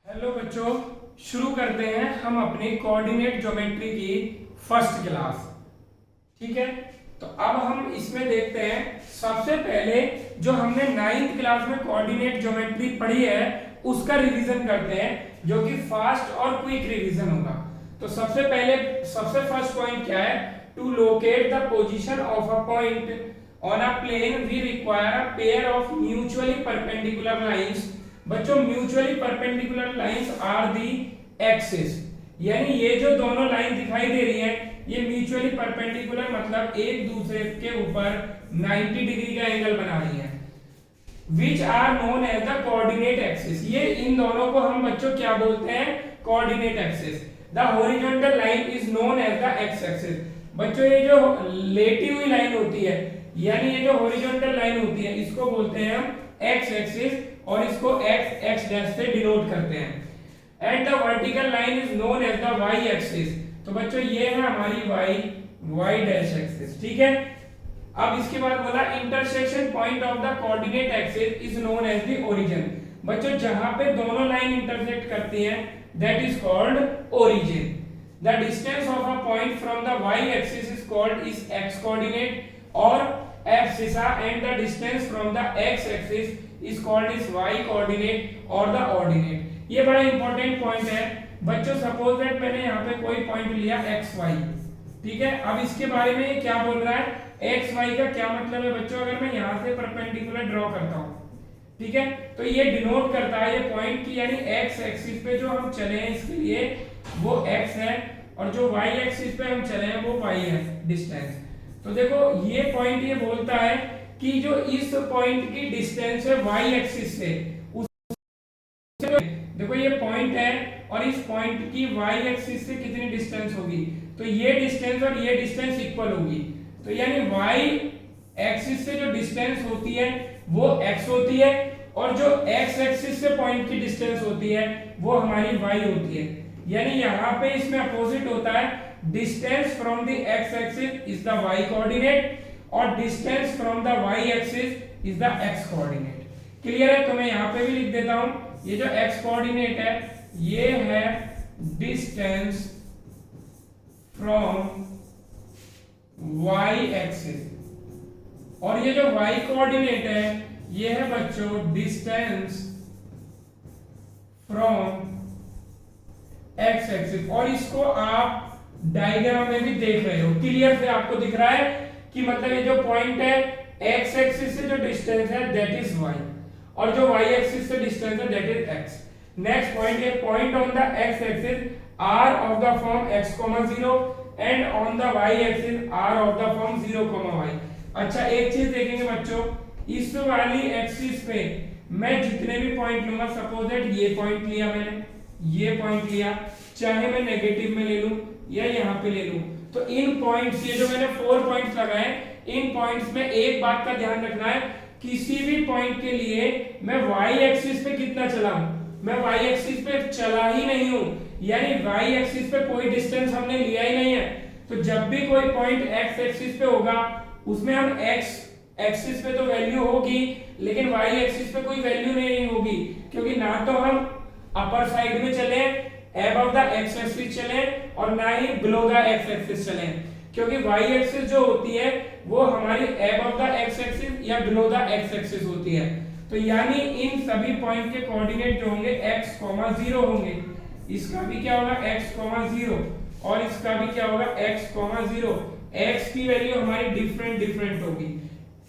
Hello बच्चों, शुरू करते हैं हम अपनी कोऑर्डिनेट ज्योमेट्री की फर्स्ट क्लास। ठीक है, तो अब हम इसमें देखते हैं सबसे पहले जो हमने 9th क्लास में कोऑर्डिनेट ज्योमेट्री पढ़ी है उसका रिवीजन करते हैं, जो कि फास्ट और क्विक रिवीजन होगा। तो सबसे फर्स्ट पॉइंट क्या है? To locate the position of a point on a plane we require a pair of mutually perpendicular lines. बच्चों, mutually perpendicular lines are the axis, यानी ये जो दोनों लाइन दिखाई दे रही है ये म्यूचुअली परपेंडिकुलर मतलब एक दूसरे के ऊपर 90 डिग्री का एंगल बना रही है। Which are known as the coordinate axis, ये इन दोनों को हम बच्चों क्या बोलते हैं? Coordinate axis. The horizontal line is known as the X axis. बच्चों, ये जो लेटी हुई लाइन होती है यानी ये जो हॉरिजॉन्टल लाइन होती है इसको बोलते हैं हम एक्स एक्सिस और इसको एक्स एक्स डैश से डिनोट करते हैं। And the vertical line is known as the Y axis. तो बच्चों ये है हमारी वाई डैश एक्सिस। ठीक है, अब इसके बाद बोला intersection point of the coordinate axis is known as the origin. बच्चों, जहां पे दोनों लाइन इंटरसेक्ट करती हैं that is called origin. The distance of a point from the Y axis is called is X coordinate और abscissa, and the distance from the X axis is called is y coordinate और the ordinate। ये बड़ा important point है बच्चों। Suppose that मैंने यहाँ पे कोई पॉइंट लिया x y, ठीक है। अब इसके बारे में ये क्या बोल रहा है? x y का क्या मतलब है बच्चों? अगर मैं यहाँ से परपेंडिकुलर ड्रॉ करता हूँ, ठीक है, तो ये डिनोट करता है ये पॉइंट की, यानी x एक्सिस पे जो हम चले हैं इसके लिए वो x है और जो y एक्सिस पे हम चले हैं वो y है डिस्टेंस। तो देखो ये पॉइंट ये बोलता है कि जो इस पॉइंट की डिस्टेंस है y एक्सिस से, उस देखो ये पॉइंट है और इस पॉइंट की y एक्सिस से कितनी डिस्टेंस होगी? तो ये डिस्टेंस और ये डिस्टेंस इक्वल होगी। तो यानी y एक्सिस से जो डिस्टेंस होती है वो x होती है और जो x एक्सिस से पॉइंट की डिस्टेंस होती है वो हमारी y होती है। यानी यहाँ पे इसमें अपोजिट होता है, distance from the x axis is the y coordinate और distance from the y axis is the x coordinate. Clear है? तो मैं यहाँ पे भी लिख देता हूं, ये जो x कोऑर्डिनेट है ये है डिस्टेंस फ्रॉम y एक्सिस और ये जो y कोऑर्डिनेट है ये है बच्चों डिस्टेंस फ्रॉम x एक्सिस। और इसको आप डायग्राम में भी देख रहे हो, क्लियर से आपको दिख रहा है कि मतलब ये जो पॉइंट है x एक्सिस से जो डिस्टेंस है दैट इज y और जो y एक्सिस से डिस्टेंस है that is x। Next point, ये point on the x axis r of the form x, 0 and on the y axis r of the form 0, y। अच्छा, एक चीज देखेंगे बच्चों, इस वाली एक्सिस पे मैं जितने भी पॉइंट लूंगा, सपोज दैट ये पॉइंट लिया मैंने, ये पॉइंट लिया, चाहे मैं नेगेटिव में ले लूं या यहाँ पे ले लूं, तो इन पॉइंट्स, ये जो मैंने 4 पॉइंट्स लगाए, इन पॉइंट्स में एक बात का ध्यान रखना है, किसी भी पॉइंट के लिए मैं y एक्सिस पे कितना चला हूं? मैं y एक्सिस पे चला ही नहीं हूं, यानी y एक्सिस पे कोई डिस्टेंस हमने लिया ही नहीं है। तो जब भी कोई पॉइंट x एक्सिस पे होगा उसमें हम x एक्सिस पे तो वैल्यू होगी लेकिन y एक्सिस पे कोई वैल्यू नहीं होगी, क्योंकि ना तो हम अपर साइड में चले above the x एक्सिस चले और ना ही below the x एक्सिस चले, क्योंकि y एक्सिस जो होती है वो हमारी above the x एक्सिस या below the x एक्सिस होती है। तो यानी इन सभी पॉइंट के कोऑर्डिनेट जो होंगे x, 0 होंगे, इसका भी क्या होगा x, 0 और इसका भी क्या होगा x, 0। x की वैल्यू हमारी डिफरेंट होगी,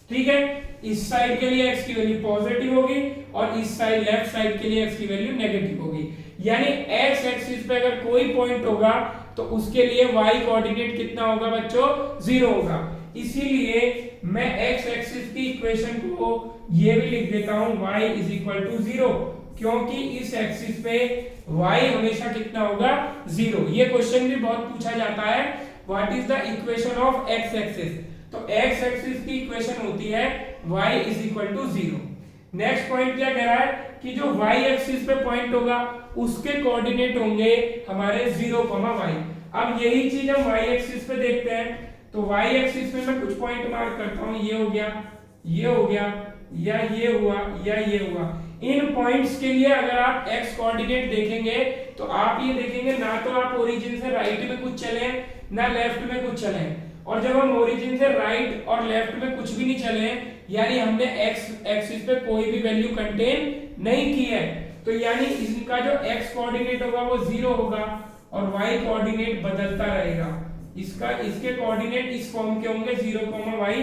ठीक है। इस साइड के लिए x की वैल्यू पॉजिटिव होगी और इस साइड लेफ्ट साइड के लिए x की वैल्यू नेगेटिव होगी। यानी x एक्सिस पे अगर कोई पॉइंट होगा तो उसके लिए y कोऑर्डिनेट कितना होगा बच्चों? 0 होगा। इसीलिए मैं x एक्सिस की इक्वेशन को ये भी लिख देता हूं y इज इक्वल टू 0, क्योंकि इस एक्सिस पे y हमेशा कितना होगा? 0। ये क्वेश्चन भी बहुत पूछा जाता है, what is the equation of x axis? तो x एक्सिस की इक्वेशन होती है y is equal to 0। Next point क्या कह रहा है कि जो y एक्सिस पे पॉइंट होगा उसके कोऑर्डिनेट होंगे हमारे 0, y। अब यही चीज हम y एक्सिस पे देखते हैं, तो y एक्सिस पे मैं कुछ पॉइंट मार्क करता हूं, ये हो गया, ये हो गया, या ये हुआ या ये हुआ। इन पॉइंट्स के लिए अगर आप एक्स कोऑर्डिनेट देखेंगे तो आप ये देखेंगे ना तो आप ओरिजिन से राइट में कुछ चले ना लेफ्ट में कुछ चले, और जब हम ओरिजिन से राइट और लेफ्ट में कुछ भी नहीं चले यानी हमने एक्स एक्सिस पे कोई भी वैल्यू कंटेन नहीं की है, तो यानी इसका जो एक्स कोऑर्डिनेट होगा वो 0 होगा और वाई कोऑर्डिनेट बदलता रहेगा। इसके कोऑर्डिनेट इस फॉर्म के होंगे 0, y,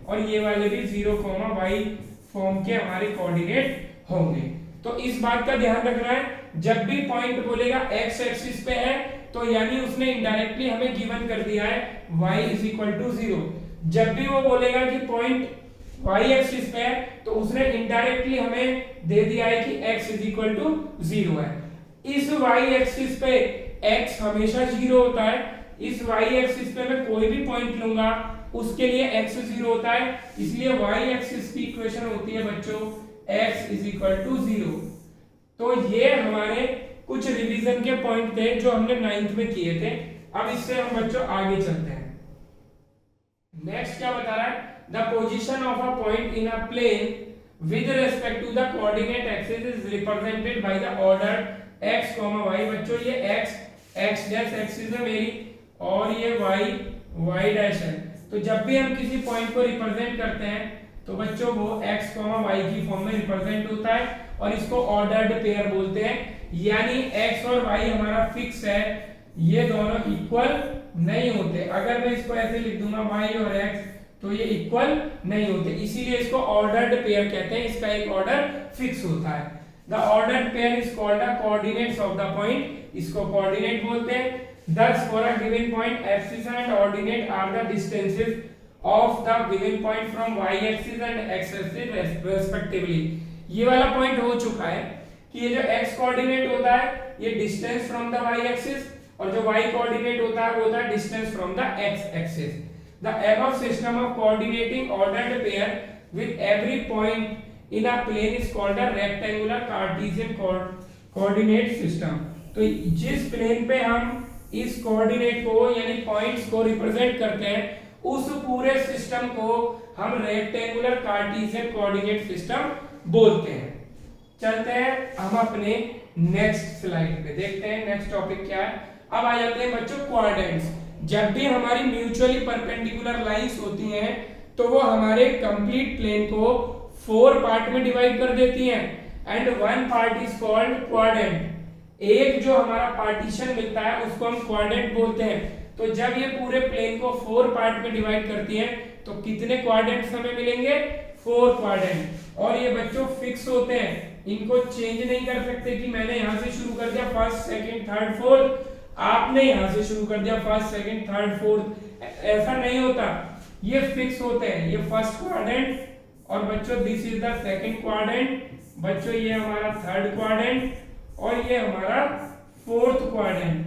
और ये वाले भी 0, y फॉर्म के हमारे कोऑर्डिनेट होंगे। तो इस बात का ध्यान रखना है, जब भी पॉइंट बोलेगा एक्स एक्सिस पे है तो यानी उसने इनडायरेक्टली हमें गिवन कर दिया है y = 0। जब भी वो बोलेगा कि पॉइंट y एक्सिस पे है तो उसने इनडायरेक्टली हमें दे दिया है कि x = 0 है। इस y एक्सिस पे x हमेशा 0 होता है, इस y एक्सिस पे मैं कोई भी पॉइंट लूंगा उसके लिए x 0 होता है, इसलिए y एक्सिस की इक्वेशन होती है बच्चों x = 0। तो ये हमारे कुछ रिवीजन के पॉइंट थे जो हमने 9th में किए थे। अब इससे हम बच्चों आगे चलते हैं। नेक्स्ट क्या बता रहा है, the position of a point in a plane with respect to the coordinate axis is represented by the order x, y। बच्चों ये x डैश एक्सिस है मेरी और ये y डैश है, तो जब भी हम किसी पॉइंट को रिप्रेजेंट करते हैं तो बच्चों वो x, y की फॉर्म में रिप्रेजेंट होता है और इसको ऑर्डर्ड पेयर बोलते हैं। यानी x और y हमारा फिक्स है, ये दोनों इक्वल नहीं होते। अगर मैं इसको ऐसे लिख दूंगा y और x तो ये इक्वल नहीं होते, इसीलिए इसको ऑर्डर्ड पेयर कहते हैं, इसका एक ऑर्डर फिक्स होता है। The ordered pair is called the coordinates of the point, इसको कोऑर्डिनेट बोलते हैं। Thus for a given point axis and ordinate are the distances of the given point from y axis and x axis respectively। ये वाला point हो चुका है कि ये जो x कोऑर्डिनेट होता है ये distance from the y axis और जो y कोऑर्डिनेट होता है वो होता है distance from the x axis. The above system of coordinating ordered pair with every point in a plane is called a rectangular Cartesian coordinate system। तो जिस plane पे हम इस कोऑर्डिनेट को यानी पॉइंट्स को रिप्रेजेंट करते हैं उस पूरे सिस्टम को हम रेक्टेंगुलर कार्टेशियन कोऑर्डिनेट सिस्टम बोलते हैं। चलते हैं हम अपने नेक्स्ट स्लाइड पे, देखते हैं नेक्स्ट टॉपिक क्या है। अब आ जाते हैं बच्चों क्वाड्रेंट्स। जब भी हमारी म्यूचुअली परपेंडिकुलर लाइंस होती हैं तो वो हमारे कंप्लीट प्लेन को 4 पार्ट में डिवाइड कर देती हैं and one part is called quadrant. एक जो हमारा पार्टीशन मिलता है उसको हम क्वाड्रेंट बोलते हैं। तो जब ये पूरे प्लेन को 4 पार्ट में डिवाइड करती हैं तो कितने क्वाड्रेंट्स हमें मिलेंगे, 4 क्वाड्रेंट। और ये बच्चों फिक्स होते हैं, इनको चेंज नहीं कर सकते कि मैंने यहां से शुरू कर दिया फर्स्ट सेकंड थर्ड फोर्थ, आपने यहां से शुरू कर दिया फर्स्ट सेकंड थर्ड फोर्थ, ऐसा नहीं होता, ये फिक्स होते हैं। ये फर्स्ट क्वाड्रेंट और बच्चों this is the second quadrant, बच्चों ये हमारा थर्ड क्वाड्रेंट और ये हमारा फोर्थ क्वाड्रेंट।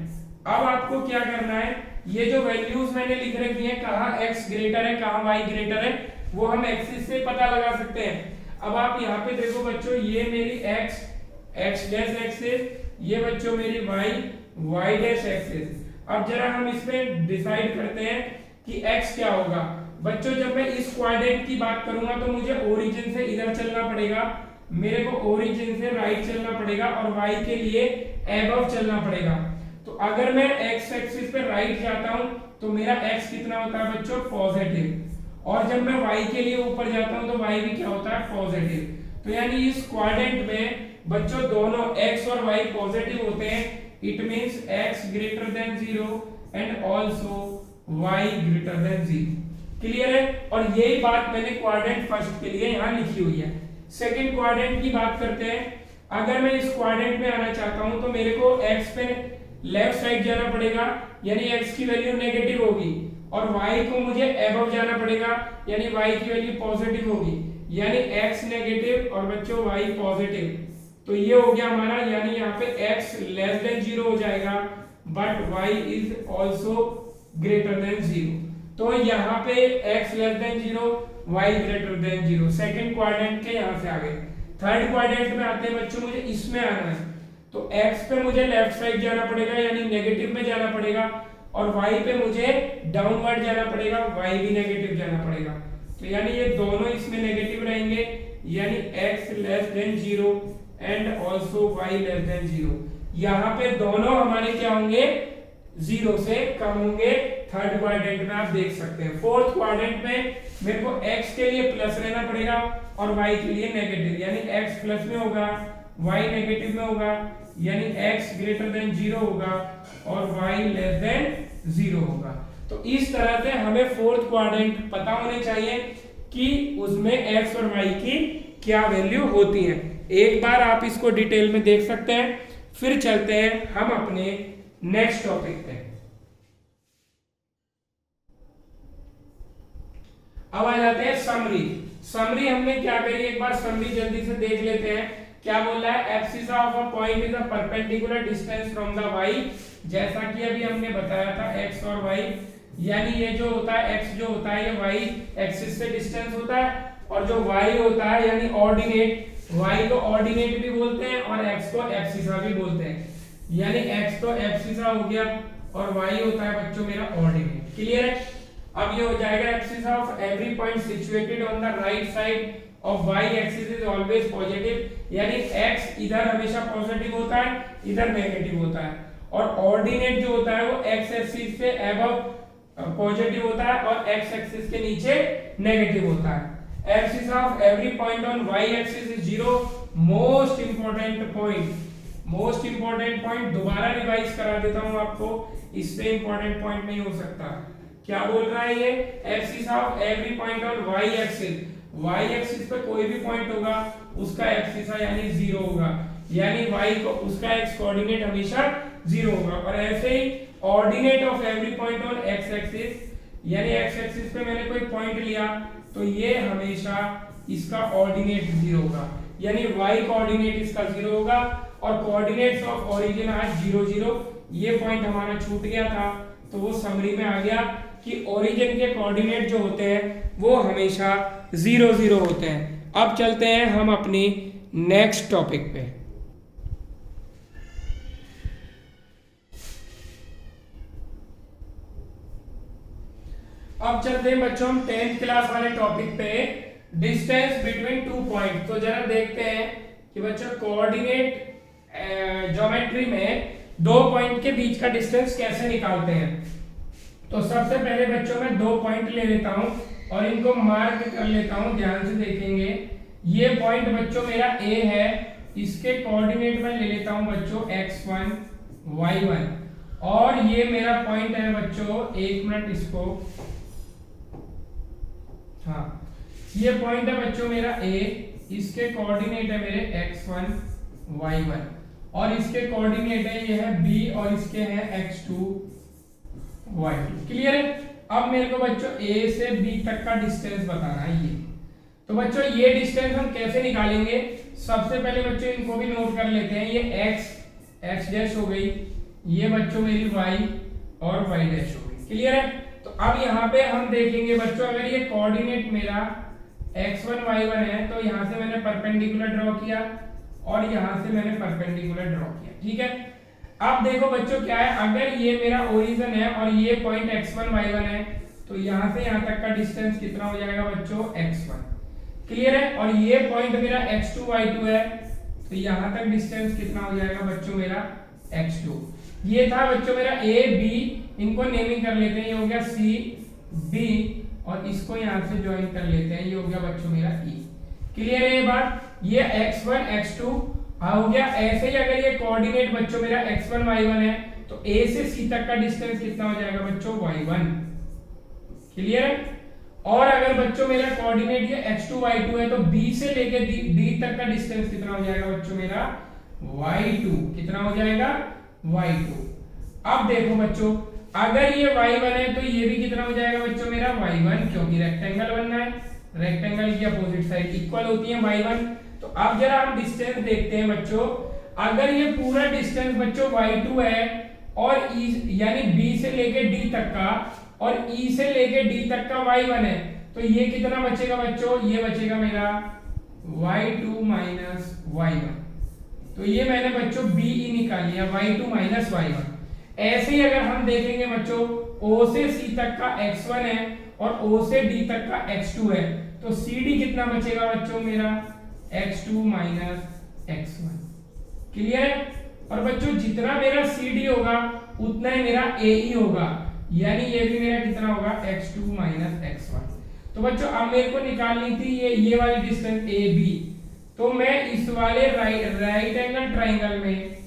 अब आपको क्या करना है, ये जो वैल्यूज मैंने लिख रखी हैं कहां x ग्रेटर है कहां y ग्रेटर है वो हम एक्सिस से पता लगा सकते हैं। अब आप यहाँ पे देखो बच्चों, ये मेरी x डैश एक्सिस, ये बच्चों मेरी y डैश एक्सिस। अब जरा हम इसमें डिसाइड करते हैं कि x क्या होगा। बच्चों जब मैं इस क्वाड्रेंट की बात करूंगा तो मुझे ओरिजिन से इधर चलना पड़ेगा, मेरे को ओरिजिन से राइट चलना पड़ेगा और y के लिए एबव चलना पड़ेगा। तो अगर मैं x एक्सिस पे राइट जाता हूं तो मेरा x कितना होता है बच्चों, पॉजिटिव, और जब मैं y के लिए ऊपर जाता हूं तो y भी क्या होता है, पॉजिटिव। तो यानी इस क्वाड्रेंट में बच्चों दोनों x और y पॉजिटिव होते हैं, it means x greater than 0 and also y greater than 0। Clear है? और यही बात मैंने क्वाड्रेंट फर्स्ट के लिए यहां लिखी हुई है। सेकंड क्वाड्रेंट की बात करते हैं। अगर मैं इस क्वाड्रेंट में आना चाहता हूं तो मेरे को x पे लेफ्ट साइड जाना पड़ेगा यानी x की वैल्यू नेगेटिव होगी, और y को मुझे अबव जाना पड़ेगा यानी y की वैल्यू पॉजिटिव होगी, यानी x नेगेटिव और बच्चों y पॉजिटिव। तो ये हो गया हमारा, यानी यहाँ पे x लेस देन 0 हो जाएगा but y is also greater than 0। तो यहाँ पे x less than 0 y greater than 0। Second quadrant के यहाँ से आ गए। थर्ड क्वाड्रेंट में आते हैं बच्चों, मुझे इसमें आना है तो x पे मुझे लेफ्ट साइड जाना पड़ेगा यानी नेगेटिव में जाना पड़ेगा, और y पे मुझे डाउनवर्ड जाना पड़ेगा, y भी नेगेटिव जाना पड़ेगा। तो यानी ये दोनों इसमें नेगेटिव रहेंगे, यानी x less than 0 and also y less than 0। यहाँ पे दोनों हमारे क्या होंगे, 0 से कम होंगे। थर्ड क्वाड्रेंट में आप देख सकते हैं। फोर्थ क्वाड्रेंट में मेरे को x के लिए प्लस रहना पड़ेगा और y के लिए नेगेटिव, यानी x प्लस में होगा, y नेगेटिव में होगा, यानी x ग्रेटर देन 0 होगा और y लेस देन 0 होगा। तो इस तरह से हमें फोर्थ क्वाड्रेंट पता होने चाहिए कि उसमें x और y की क्या वैल्यू होती है। एक बार आप इसको डिटेल में देख सकते हैं। फिर चलते हैं हम अपने नेक्स्ट टॉपिक पे। अब आ जाते हैं समरी। समरी हमने क्या करी, एक बार समरी जल्दी से देख लेते हैं। क्या बोल रहा है, abscissa of a point is a perpendicular distance from the y, जैसा कि अभी हमने बताया था x और y, यानी ये जो होता है x जो होता है ये y एक्सिस से डिस्टेंस होता है, और जो y होता है यानी ऑर्डिनेट, y को ऑर्डिनेट भी बोलते हैं और x को एब्सिसा भी बोलते हैं। यानी x तो एब्सिसा हो गया और y होता है बच्चों मेरा ऑर्डिनेट। क्लियर है। अब ये हो जाएगा abscissa of every point situated on the right side of y axis is always positive, यानी x इधर हमेशा पॉजिटिव होता है, इधर नेगेटिव होता है, और ऑर्डिनेट जो होता है वो x एक्सिस से अबव पॉजिटिव होता है और x एक्सिस के नीचे नेगेटिव होता है। Abscissa of every point on y axis is 0। Most important point, most important point दोबारा रिवाइज करा देता हूं आपको, इससे इंपॉर्टेंट पॉइंट नहीं हो सकता। क्या बोल रहा है ये, abscissa of every point on y axis, y axis पे कोई भी पॉइंट होगा उसका एब्सिसा यानी 0 होगा, यानी y को उसका x कोऑर्डिनेट हमेशा 0 होगा। और ऐसे ही ordinate of every point on x axis, यानी x एक्सिस पे मैंने कोई पॉइंट लिया तो ये हमेशा इसका ऑर्डिनेट 0 होगा, यानी y कोऑर्डिनेट इसका 0 होगा। और कोऑर्डिनेट्स ऑफ ओरिजिन आज 0 0, ये पॉइंट हमारा छूट गया था तो वो समरी में आ गया कि ओरिजिन के कोऑर्डिनेट जो होते हैं वो हमेशा 0 0 होते हैं। अब चलते हैं हम अपनी नेक्स्ट टॉपिक पे। अब चलते हैं बच्चों हम 10th क्लास वाले टॉपिक पे, डिस्टेंस बिटवीन टू पॉइंट। तो जरा देखते हैं कि बच्चों कोऑर्डिनेट ज्योमेट्री में दो पॉइंट के बीच का डिस्टेंस कैसे निकालते हैं। तो सबसे पहले बच्चों मैं दो पॉइंट ले लेता हूं और इनको मार्क कर लेता हूं, ध्यान से देखेंगे। ये पॉइंट बच्चों मेरा A है, इसके कोऑर्डिनेट में ले लेता हूं बच्चों x1 y1, और ये मेरा पॉइंट है बच्चों, एक मिनट इसको, हाँ ये पॉइंट है बच्चों मेरा A, इसके कोऑर्डिनेट है मेरे x1 y1, और इसके कोऑर्डिनेट है ये है B और इसके हैं x2 y2। क्लियर है। अब मेरे को बच्चों A से B तक का डिस्टेंस बताना है ये। तो बच्चों ये डिस्टेंस हम कैसे निकालेंगे, सबसे पहले बच्चों इनको भी नोट कर लेते हैं। ये x डैश हो गई, ये बच्चों मेरी y और y डैश हो गई। क्लियर है। तो अब यहाँ पे हम देखेंगे बच्चों, अगर ये कोऑर्डिनेट मेरा x1 y1 है तो यहाँ से मैंने परपेंडिकुलर ड्रॉ किया और यहाँ से मैंने परपेंडिकुलर ड्रॉ किया। ठीक है। अब देखो बच्चों क्या है, अगर ये मेरा ओरिजिन है और ये पॉइंट x1 y1 है तो यहाँ से यहाँ तक का डिस्टेंस कितना हो जाएगा बच्चों, x1। क्लियर है। और ये पॉइंट मेरा x2 y2 है तो यहाँ तक डिस्टेंस कितना हो जाएगा बच्चों मेरा, x2। ये था बच्चों मेरा a b, इनको नेमिंग कर लेते हैं, ये हो गया c b, और इसको यहाँ से ज्वाइन कर लेते हैं, ये हो गया बच्चों मेरा e। क्लियर है ये बात। ये x1 x2 हो गया। ऐसे ही अगर ये कोऑर्डिनेट बच्चों मेरा x1 y1 है तो a से c तक का डिस्टेंस कितना हो जाएगा बच्चों, y1। क्लियर है। और अगर बच्चों मेरा कोऑर्डिनेट ये x2 y2 है तो b से लेके d तक का डिस्टेंस कितना हो जाएगा बच्चों मेरा, y2। कितना हो जाएगा, y2। अब देखो बच्चों, अगर ये y1 है तो ये भी कितना हो जाएगा बच्चों मेरा, y1, क्योंकि रेक्टेंगल बनना है, रेक्टेंगल की अपोजिट साइड इक्वल होती है y1। तो अब जरा हम डिस्टेंस देखते हैं बच्चों, अगर ये पूरा डिस्टेंस बच्चों y2 है और e यानी b से लेके d तक का और e से लेके d तक का y1 है तो ये कितना बचेगा बच्चों, ये बचेगा मेरा y2 माइनस y1। तो ये मैंने बच्चों be निकाल लिया, y2 माइनस y1। ऐसे ही अगर हम देखेंगे बच्चों, o से c तक का x1 है और o से d तक का x2 है तो cd कितना बचेगा बच्चों मेरा, x2 माइनस x1। क्लियर है? और बच्चों जितना मेरा CD होगा उतना ही मेरा AE होगा, यानी ये भी मेरा कितना होगा x2 माइनस x1। तो बच्चों अब मेरे को निकालनी थी ये वाली डिस्टेंस AB। तो मैं इस वाले राइट एंगल ट्राइंगल में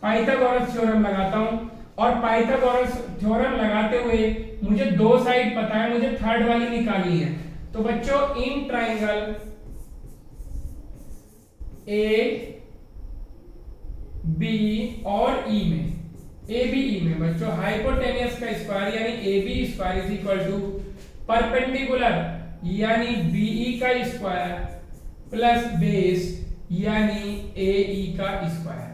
पाइथागोरस थ्योरम लगाता हूं, और पाइथागोरस थ्योरम लगाते हुए मुझे दो साइड पता है, मुझे थर्ड वाली निकालनी है। तो बच्चों इन ट्राइंगल ए बी और ई में, ए बी ई में बच्चों हाइपोटेनियस का स्क्वायर यानी A B square is equal to perpendicular यानी बीई का स्क्वायर प्लस बेस यानी एई का स्क्वायर।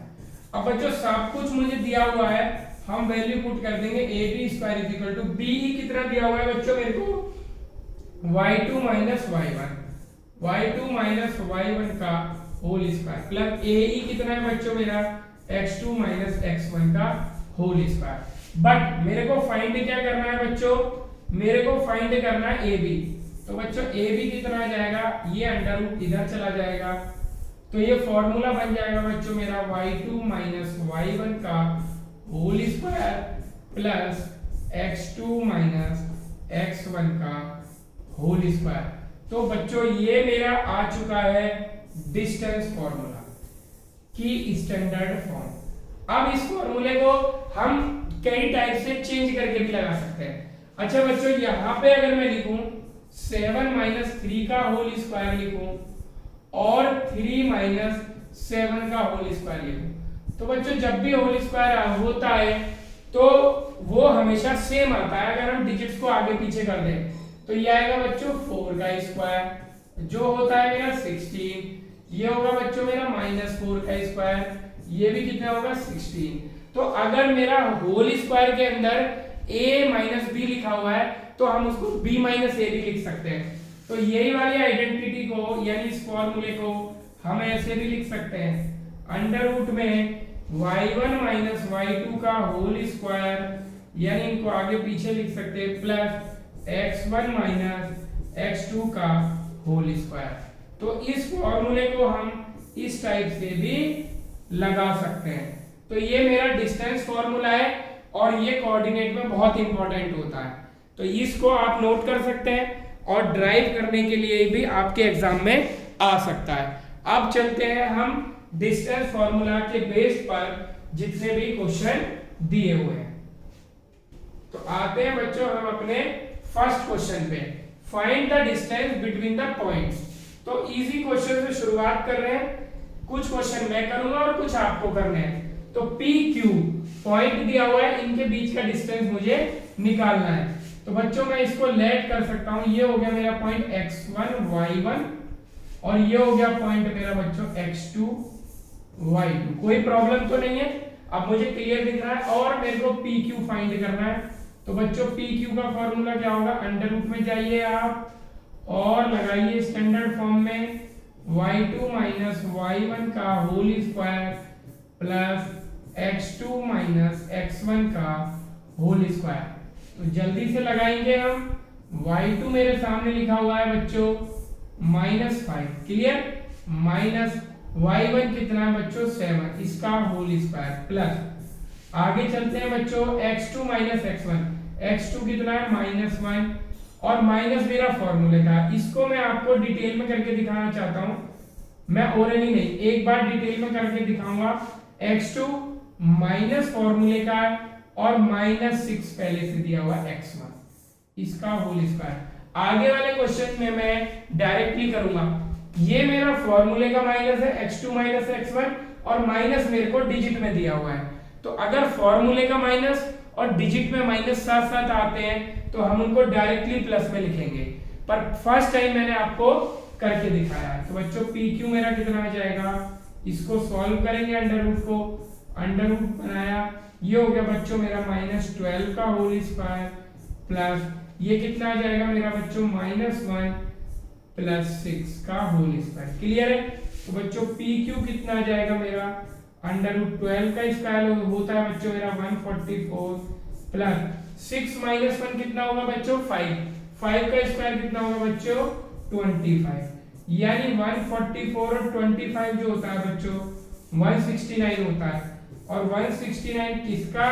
अब बच्चों सब कुछ मुझे दिया हुआ है, हम वैल्यू पुट कर देंगे A B square is equal to BE कितना दिया हुआ है बच्चों मेरे को y2 minus y1, y2 minus y1 का होल स्क्वायर प्लस एई कितना है बच्चों मेरा x2 माइनस x1 का होल स्क्वायर। बट मेरे को फाइंड क्या करना है बच्चों, मेरे को फाइंड करना है AB। तो बच्चों AB कितना आ जाएगा, ये अंडर रूट इधर चला जाएगा, तो ये फॉर्मूला बन जाएगा बच्चों मेरा y2 माइनस y1 का whole square plus x2 minus x1 का होल स्क्वायर। तो बच्चों ये मेरा आ चुका है डिस्टेंस फॉर्मूला की स्टैंडर्ड फॉर्म। अब इस फॉर्मूले को हम कई टाइप से चेंज करके भी लगा सकते हैं। अच्छा बच्चों यहाँ पे अगर मैं लिखूं 7 माइनस 3 का होल स्क्वायर लिखूं और 3 माइनस 7 का होल स्क्वायर लिखूं, तो बच्चों जब भी होल स्क्वायर होता है तो वो हमेशा सेम आता है। अगर हम डिजिट्स को आगे पीछे कर दें तो ये आएगा बच्चों 4 का स्क्वायर जो होता है मेरा 16, ये होगा बच्चों मेरा माइनस 4 का स्क्वायर, ये भी कितना होगा 16। तो अगर मेरा होल स्क्वायर के अंदर a माइनस बी लिखा हुआ है तो हम उसको b माइनस ए भी लिख सकते हैं। तो यही वाली आइडेंटिटी को यानी इस फॉर्मूले को हम ऐसे भी लिख सकते हैं अंडर रूट में y1 माइनस y2 का होल स्क्वायर, यानी इनको आगे पीछे लिख सकते हैं प्लस x1 माइनस x2 का होल स्क्वायर। तो इस फॉर्मूले को हम इस टाइप से भी लगा सकते हैं। तो ये मेरा डिस्टेंस फॉर्मूला है और ये कोऑर्डिनेट में बहुत इंपॉर्टेंट होता है, तो इसको आप नोट कर सकते हैं और ड्राइव करने के लिए भी आपके एग्जाम में आ सकता है। अब चलते हैं हम डिस्टेंस फॉर्मूला के बेस पर जितने भी क्वेश्चन दिए हुए हैं। तो आते हैं बच्चों हम अपने फर्स्ट क्वेश्चन पे, find the distance between the points. तो इजी क्वेश्चन से शुरुआत कर रहे हैं, कुछ क्वेश्चन मैं करूंगा और कुछ आपको करने हैं। तो पी क्यू पॉइंट दिया हुआ है, इनके बीच का डिस्टेंस मुझे निकालना है। तो बच्चों मैं इसको लेट कर सकता हूं, ये हो गया मेरा पॉइंट x1 y1 और ये हो गया पॉइंट मेरा बच्चों x2 y2। कोई प्रॉब्लम तो नहीं है, अब मुझे क्लियर दिख रहा है और मेरे को पी क्यू फाइंड करना है। तो बच्चों पी क्यू का फॉर्मूला क्या होगा, अंडर रूट में जाइए आप और लगाइए स्टैंडर्ड फॉर्म में y2 माइनस y1 का whole square plus x2 minus x1 का होल स्क्वायर। तो जल्दी से लगाएंगे हम, y2 मेरे सामने लिखा हुआ है बच्चों -5, क्लियर, माइनस y1 कितना है बच्चों 7, इसका होल स्क्वायर प्लस आगे चलते हैं बच्चों x2 माइनस x1, x2 कितना है -1 और माइनस मेरा फॉर्मूले का, इसको मैं आपको डिटेल में करके दिखाना चाहता हूं, मैं ओरली नहीं एक बार डिटेल में करके दिखाऊंगा। x2 माइनस फॉर्मूले का और -6 पहले से दिया हुआ x1, इसका होल स्क्वायर। आगे वाले क्वेश्चन में मैं डायरेक्टली करूंगा, ये मेरा फॉर्मूले का माइनस है x2 माइनस x1 और माइनस मेरे को डिजिट में दिया हुआ है। तो अगर फॉर्मूले का माइनस और डिजिट में माइनस साथ साथ आते हैं तो हम उनको डायरेक्टली प्लस में लिखेंगे, पर फर्स्ट टाइम मैंने आपको करके दिखाया है। तो बच्चों पी क्यू मेरा कितना आ जाएगा, इसको सॉल्व करेंगे, अंडर रूट को अंडर रूट बनाया, ये हो गया बच्चों मेरा -12 का होल स्क्वायर प्लस ये कितना आ जाएगा मेरा बच्चों -1 प्लस 6 का होल स्क्वायर। क्लियर है? तो बच्चों पी क्यू कितना आ जाएगा मेरा √12 का स्क्वायर होता है बच्चों मेरा 144 प्लस 6 -1 कितना होगा बच्चों 5 का स्क्वायर कितना होगा बच्चों 25। यानी 144 और 25 जो होता है बच्चों 169 होता है, और 169 किसका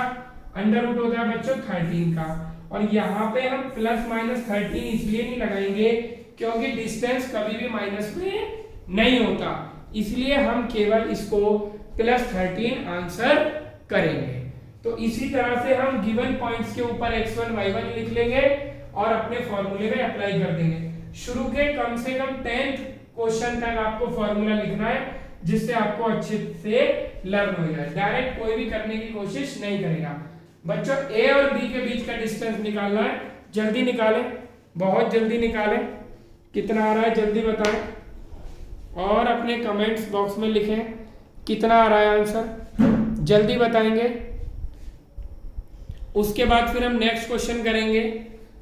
अंडर रूट होता है बच्चों 13 का। और यहाँ पे हम प्लस माइनस 13 इसलिए नहीं लगाएंगे क्योंकि डिस्टेंस कभी भी माइनस में नहीं होता, इसलिए हम केवल इसको प्लस 13 आंसर करेंगे। तो इसी तरह से हम गिवन पॉइंट्स के ऊपर x1 y1 लिख लेंगे और अपने फॉर्मूले में अप्लाई कर देंगे। शुरू के कम से कम 10th क्वेश्चन तक आपको फॉर्मूला लिखना है जिससे आपको अच्छे से लर्न हो जाए। डायरेक्ट कोई भी करने की कोशिश नहीं करेगा। बच्चों ए और बी के बीच का डिस्टेंस निकालना है, जल्दी निकालें, बहुत जल्दी निकालें। कितना आ रहा है जल्दी बताएं और अपने कमेंट्स बॉक्स में लिखें कितना आ रहा है आंसर, जल्दी बताएंगे। उसके बाद फिर हम नेक्स्ट क्वेश्चन करेंगे,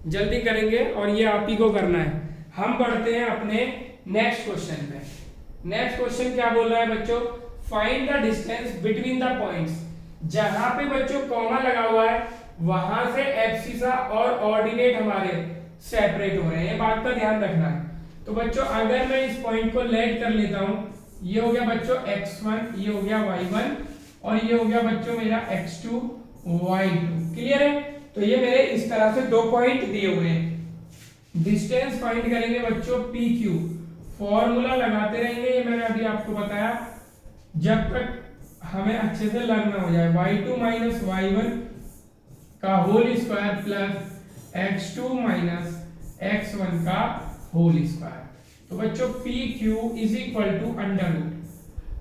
जल्दी करेंगे और ये आप ही को करना है। हम बढ़ते हैं अपने नेक्स्ट क्वेश्चन पे। नेक्स्ट क्वेश्चन क्या बोल रहा है बच्चों, find the distance between the points. जहां पे बच्चों कॉमा लगा हुआ है वहां से एब्सिसा और ऑर्डिनेट हमारे सेपरेट हो रहे हैं, ये बात का ध्यान रखना है। तो बच्चों अगर मैं इस पॉइंट को लेट कर लेता हूं, ये हो गया बच्चों x1, ये हो गया y1 और ये हो गया बच्चों मेरा x2 y2। क्लियर है? तो ये मेरे इस तरह से दो पॉइंट दिए हुए हैं। डिस्टेंस फाइंड करेंगे बच्चों PQ, फॉर्मूला लगाते रहेंगे, ये मैंने अभी आपको बताया, जब तक हमें अच्छे से लर्न हो जाए। y2 माइनस y1 का whole square plus x2 minus x1 का होल स्क्वायर। तो बच्चों PQ is equal to under root.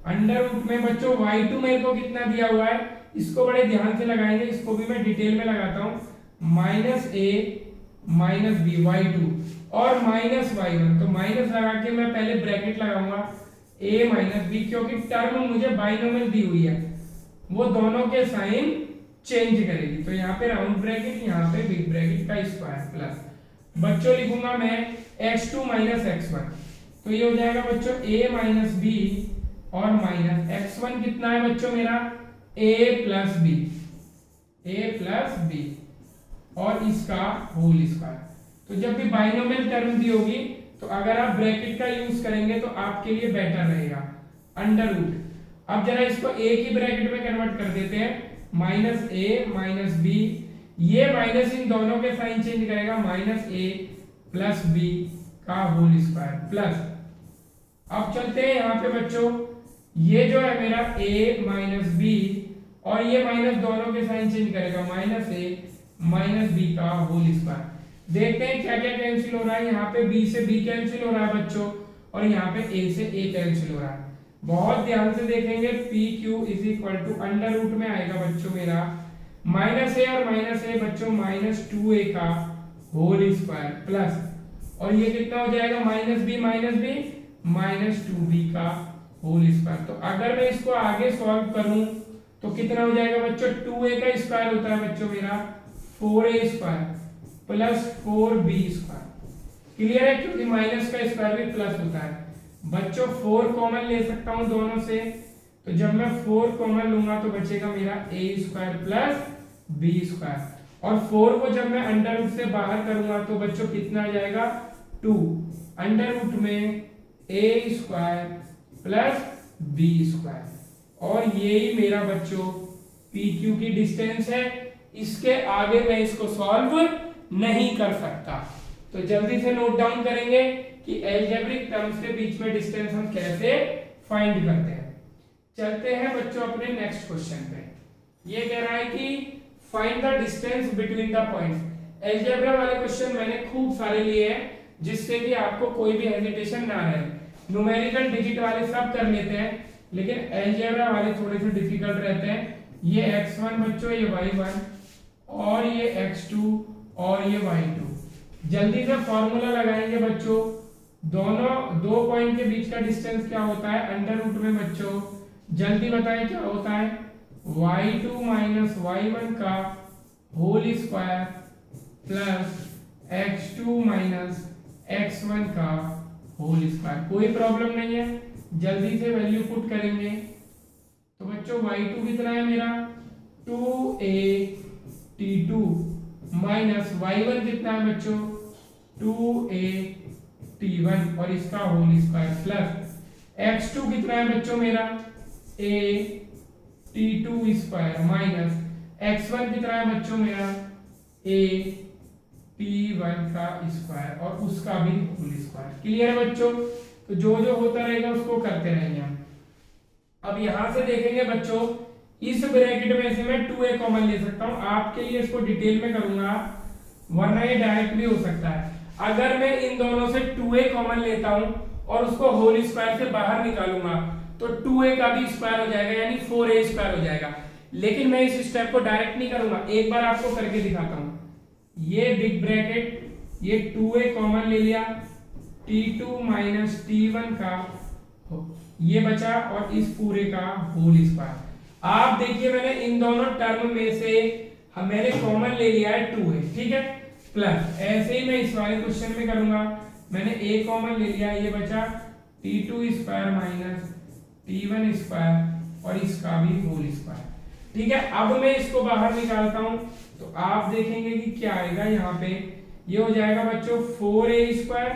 Under root में बच्चों y2 मेरे को कितना दिया हुआ है, इसको बड़े ध्यान से लगाएंगे, इसको भी मैं डिटेल में लगाता हूं। Minus a minus b y2 और माइनस y1, तो माइनस लगा के मैं पहले ब्रैकेट लगाऊंगा a माइनस b, क्योंकि टर्म मुझे बाइनोमियल दी हुई है, वो दोनों के साइन चेंज करेगी। तो यहाँ पे राउंड ब्रैकेट, यहाँ पे बिग ब्रैकेट का स्क्वायर प्लस बच्चों लिखूंगा मैं x2 माइनस x1, तो ये हो जाएगा बच्चों a माइनस b और माइनस x1 कितना है बच्चों मेरा a प्लस b और इसका होल स्क्वायर। तो जब भी बाइनोमियल टर्म दी होगी तो अगर आप ब्रैकेट का यूज करेंगे तो आपके लिए बेटर रहेगा। अंडर रूट, अब जरा इसको a की ब्रैकेट में कन्वर्ट कर देते हैं, माइनस a माइनस b, ये माइनस इन दोनों के साइन चेंज करेगा, माइनस a प्लस b का होल स्क्वायर प्लस। अब चलते हैं यहाँ पे बच्चों, ये जो है मेरा a माइनस b और ये माइनस दोनों के साइन चेंज करेगा, माइनस a माइनस b का होल स्क्वायर। देखते हैं क्या क्या कैंसिल हो रहा है, यहाँ पे b से b कैंसिल हो रहा है बच्चों और यहाँ पे a से a कैंसिल हो रहा है। बहुत ध्यान से देखेंगे, PQ is equal to under root में आएगा बच्चों मेरा माइनस a और माइनस a बच्चों माइनस 2a का होल स्क्वायर प्लस, और ये कितना हो जाएगा माइनस b माइनस 2b का होल स्क्वायर। तो अगर मैं इसको आगे सॉल्व करूं तो कितना हो जाएगा बच्चों, 2a का स्क्वायर होता है बच्चों मेरा 4a square plus 4b square. Clear है? क्योंकि माइनस का स्क्वायर भी प्लस होता है बच्चों। 4 कॉमन ले सकता हूं दोनों से, तो जब मैं 4 कॉमन लूंगा तो बचेगा मेरा a square plus b square, और 4 को जब मैं अंडर रूट से बाहर करूंगा तो बच्चों कितना आ जाएगा 2, अंडर रूट में a square plus b square, और यही मेरा बच्चों PQ की डिस्टेंस है। इसके आगे मैं इसको सॉल्व नहीं कर सकता। तो जल्दी से नोट डाउन करेंगे कि अलजेब्रिक टर्म्स के बीच में डिस्टेंस हम कैसे फाइंड करते हैं। चलते हैं बच्चों अपने नेक्स्ट क्वेश्चन पे। ये कह रहा है कि find the distance between the points. Algebra वाले क्वेश्चन मैंने खूब सारे लिए हैं जिससे कि आपको कोई भी हेजिटेशन ना रहे। न्यूमेरिकल डिजिट वाले सब कर लेते हैं, लेकिन अलजेब्रा वाले थोड़े से डिफिकल्ट रहते हैं। ये x1 बच्चों, ये y1 और ये x2 और ये y2। जल्दी से फॉर्मूला लगाएंगे बच्चों। दोनों दो पॉइंट के बीच का डिस्टेंस क्या होता है अंडर रूट में बच्चों, जल्दी बताएं क्या होता है, y2 माइनस y1 का whole square plus x2 minus x1 का होल स्क्वायर। कोई प्रॉब्लम नहीं है, जल्दी से वैल्यू पुट करेंगे। तो बच्चों y2 कितना है मेरा 2a t2 माइनस y1 कितना है बच्चों 2a t1 और इसका होल स्क्वायर प्लस x2 कितना है बच्चों मेरा a t2 square minus x1 कितना है बच्चों मेरा a t1 का स्क्वायर और उसका भी होल स्क्वायर। क्लियर है बच्चों? तो जो जो होता रहेगा उसको करते रहेंगे हम। अब यहां से देखेंगे बच्चों, इस ब्रैकेट में से मैं 2a कॉमन ले सकता हूं। आपके लिए इसको डिटेल में करूंगा, वरना ये डायरेक्ट भी हो सकता है। अगर मैं इन दोनों से 2a कॉमन लेता हूं और उसको होल स्क्वायर से बाहर निकालूंगा तो 2a का भी स्क्वायर हो जाएगा, यानी 4a स्क्वायर हो जाएगा। लेकिन मैं इस स्टेप को डायरेक्ट नहीं करूंगा, एक बार आपको करके दिखाता हूं। ये बिग ब्रैकेट, ये 2a कॉमन ले लिया, t2 माइनस t1 का ये बचा और इस पूरे का होल स्क्वायर। आप देखिए मैंने इन दोनों टर्म में से मैंने कॉमन ले लिया है 2a, ठीक है, प्लस ऐसे ही मैं इस वाले क्वेश्चन में करूंगा। मैंने a कॉमन ले लिया, ये बचा t2 square minus t1 square और इसका भी होल स्क्वायर। ठीक है, अब मैं इसको बाहर निकालता हूं तो आप देखेंगे कि क्या आएगा। यहाँ पे ये हो जाएगा बच्चों 4a स्क्वायर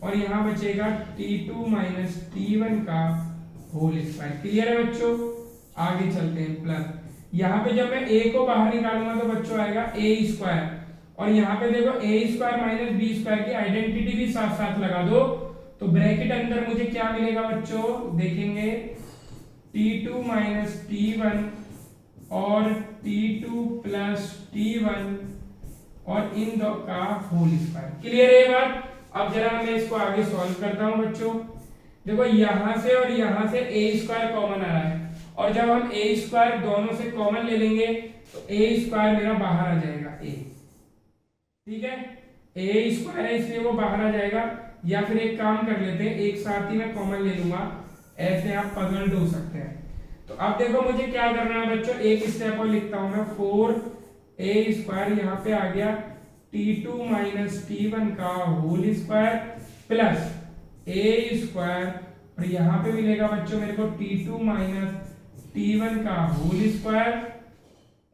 और यहाँ बचेगा t2 माइनस t1 का होल स्क्वायर। क्लियर है बच्चों? आगे चलते हैं। प्लस यहाँ पे जब मैं a को बाहर निकालूंगा तो बच्चों आएगा a स्क्वायर और यहाँ पे देखो a square minus b square की आइडेंटिटी भी साथ साथ लगा दो तो ब्रैकेट अंदर मुझे क्या मिलेगा बच्चों, देखेंगे t2 माइनस t1 और t2 प्लस t1 और इन दो का होल स्क्वायर। क्लियर है ये बात? अब जरा मैं इसको आगे सॉल्व करता हूं बच्चों। देखो यहां से और यहां से a स्क्वायर कॉमन आ रहा है और जब हम a स्क्वायर दोनों से कॉमन ले लेंगे तो a स्क्वायर मेरा बाहर आ जाएगा a। ठीक है, a स्क्वायर है इसलिए वो बाहर आ जाएगा। या फिर एक काम कर लेते हैं, एक साथ ही मैं कॉमन ले लूंगा, ऐसे आप पजल हो सकते हैं। तो अब देखो मुझे क्या करना है बच्चों, एक स्टेप और लिखता हूं मैं, 4a स्क्वायर यहाँ पे आ गया t2 माइनस t1 का whole square plus a square और यहाँ पे मिलेगा बच्चों मेरे को t2 माइनस t1 का होल स्क्वायर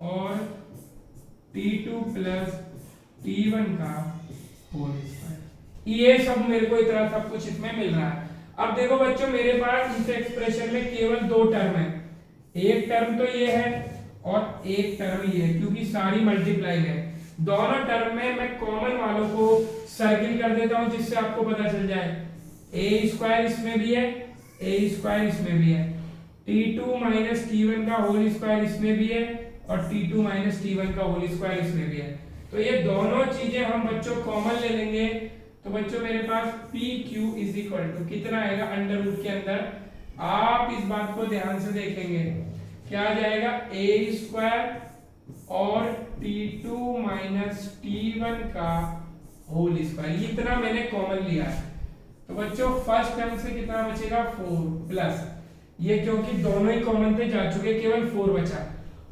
और t2 प्लस t1 का होल स्क्वायर। ये सब मेरे को इतना सब कुछ इसमें मिल रहा है। अब देखो बच्चों मेरे पास इस एक्सप्रेशन में केवल दो टर्म है, एक टर्म तो ये है और एक टर्म ये है, क्योंकि सारी मल्टीप्लाई है। दोनों टर्म में मैं कॉमन वालों को सर्किल कर देता हूं जिससे आपको पता चल जाए। a स्क्वायर इसमें भी है, a स्क्वायर इसमें भी है, t2 माइनस t1 का होल स्क्वायर इसमें भी है और t2 माइनस t1 का होल स्क्वायर इसमें भी है। तो ये दोनों चीजें हम बच्चों कॉमन ले लेंगे तो बच्चों मेरे पास PQ इज इक्वल टू कितना आएगा, अंडर रूट के अंदर आप इस बात को ध्यान से देखेंगे क्या आ जाएगा, a स्क्वायर और t2 माइनस t1 का होल स्क्वायर। इतना मैंने कॉमन लिया है। तो बच्चों फर्स्ट टर्म से कितना बचेगा, 4 प्लस ये क्योंकि दोनों ही कॉमन थे जा चुके, केवल 4 बचा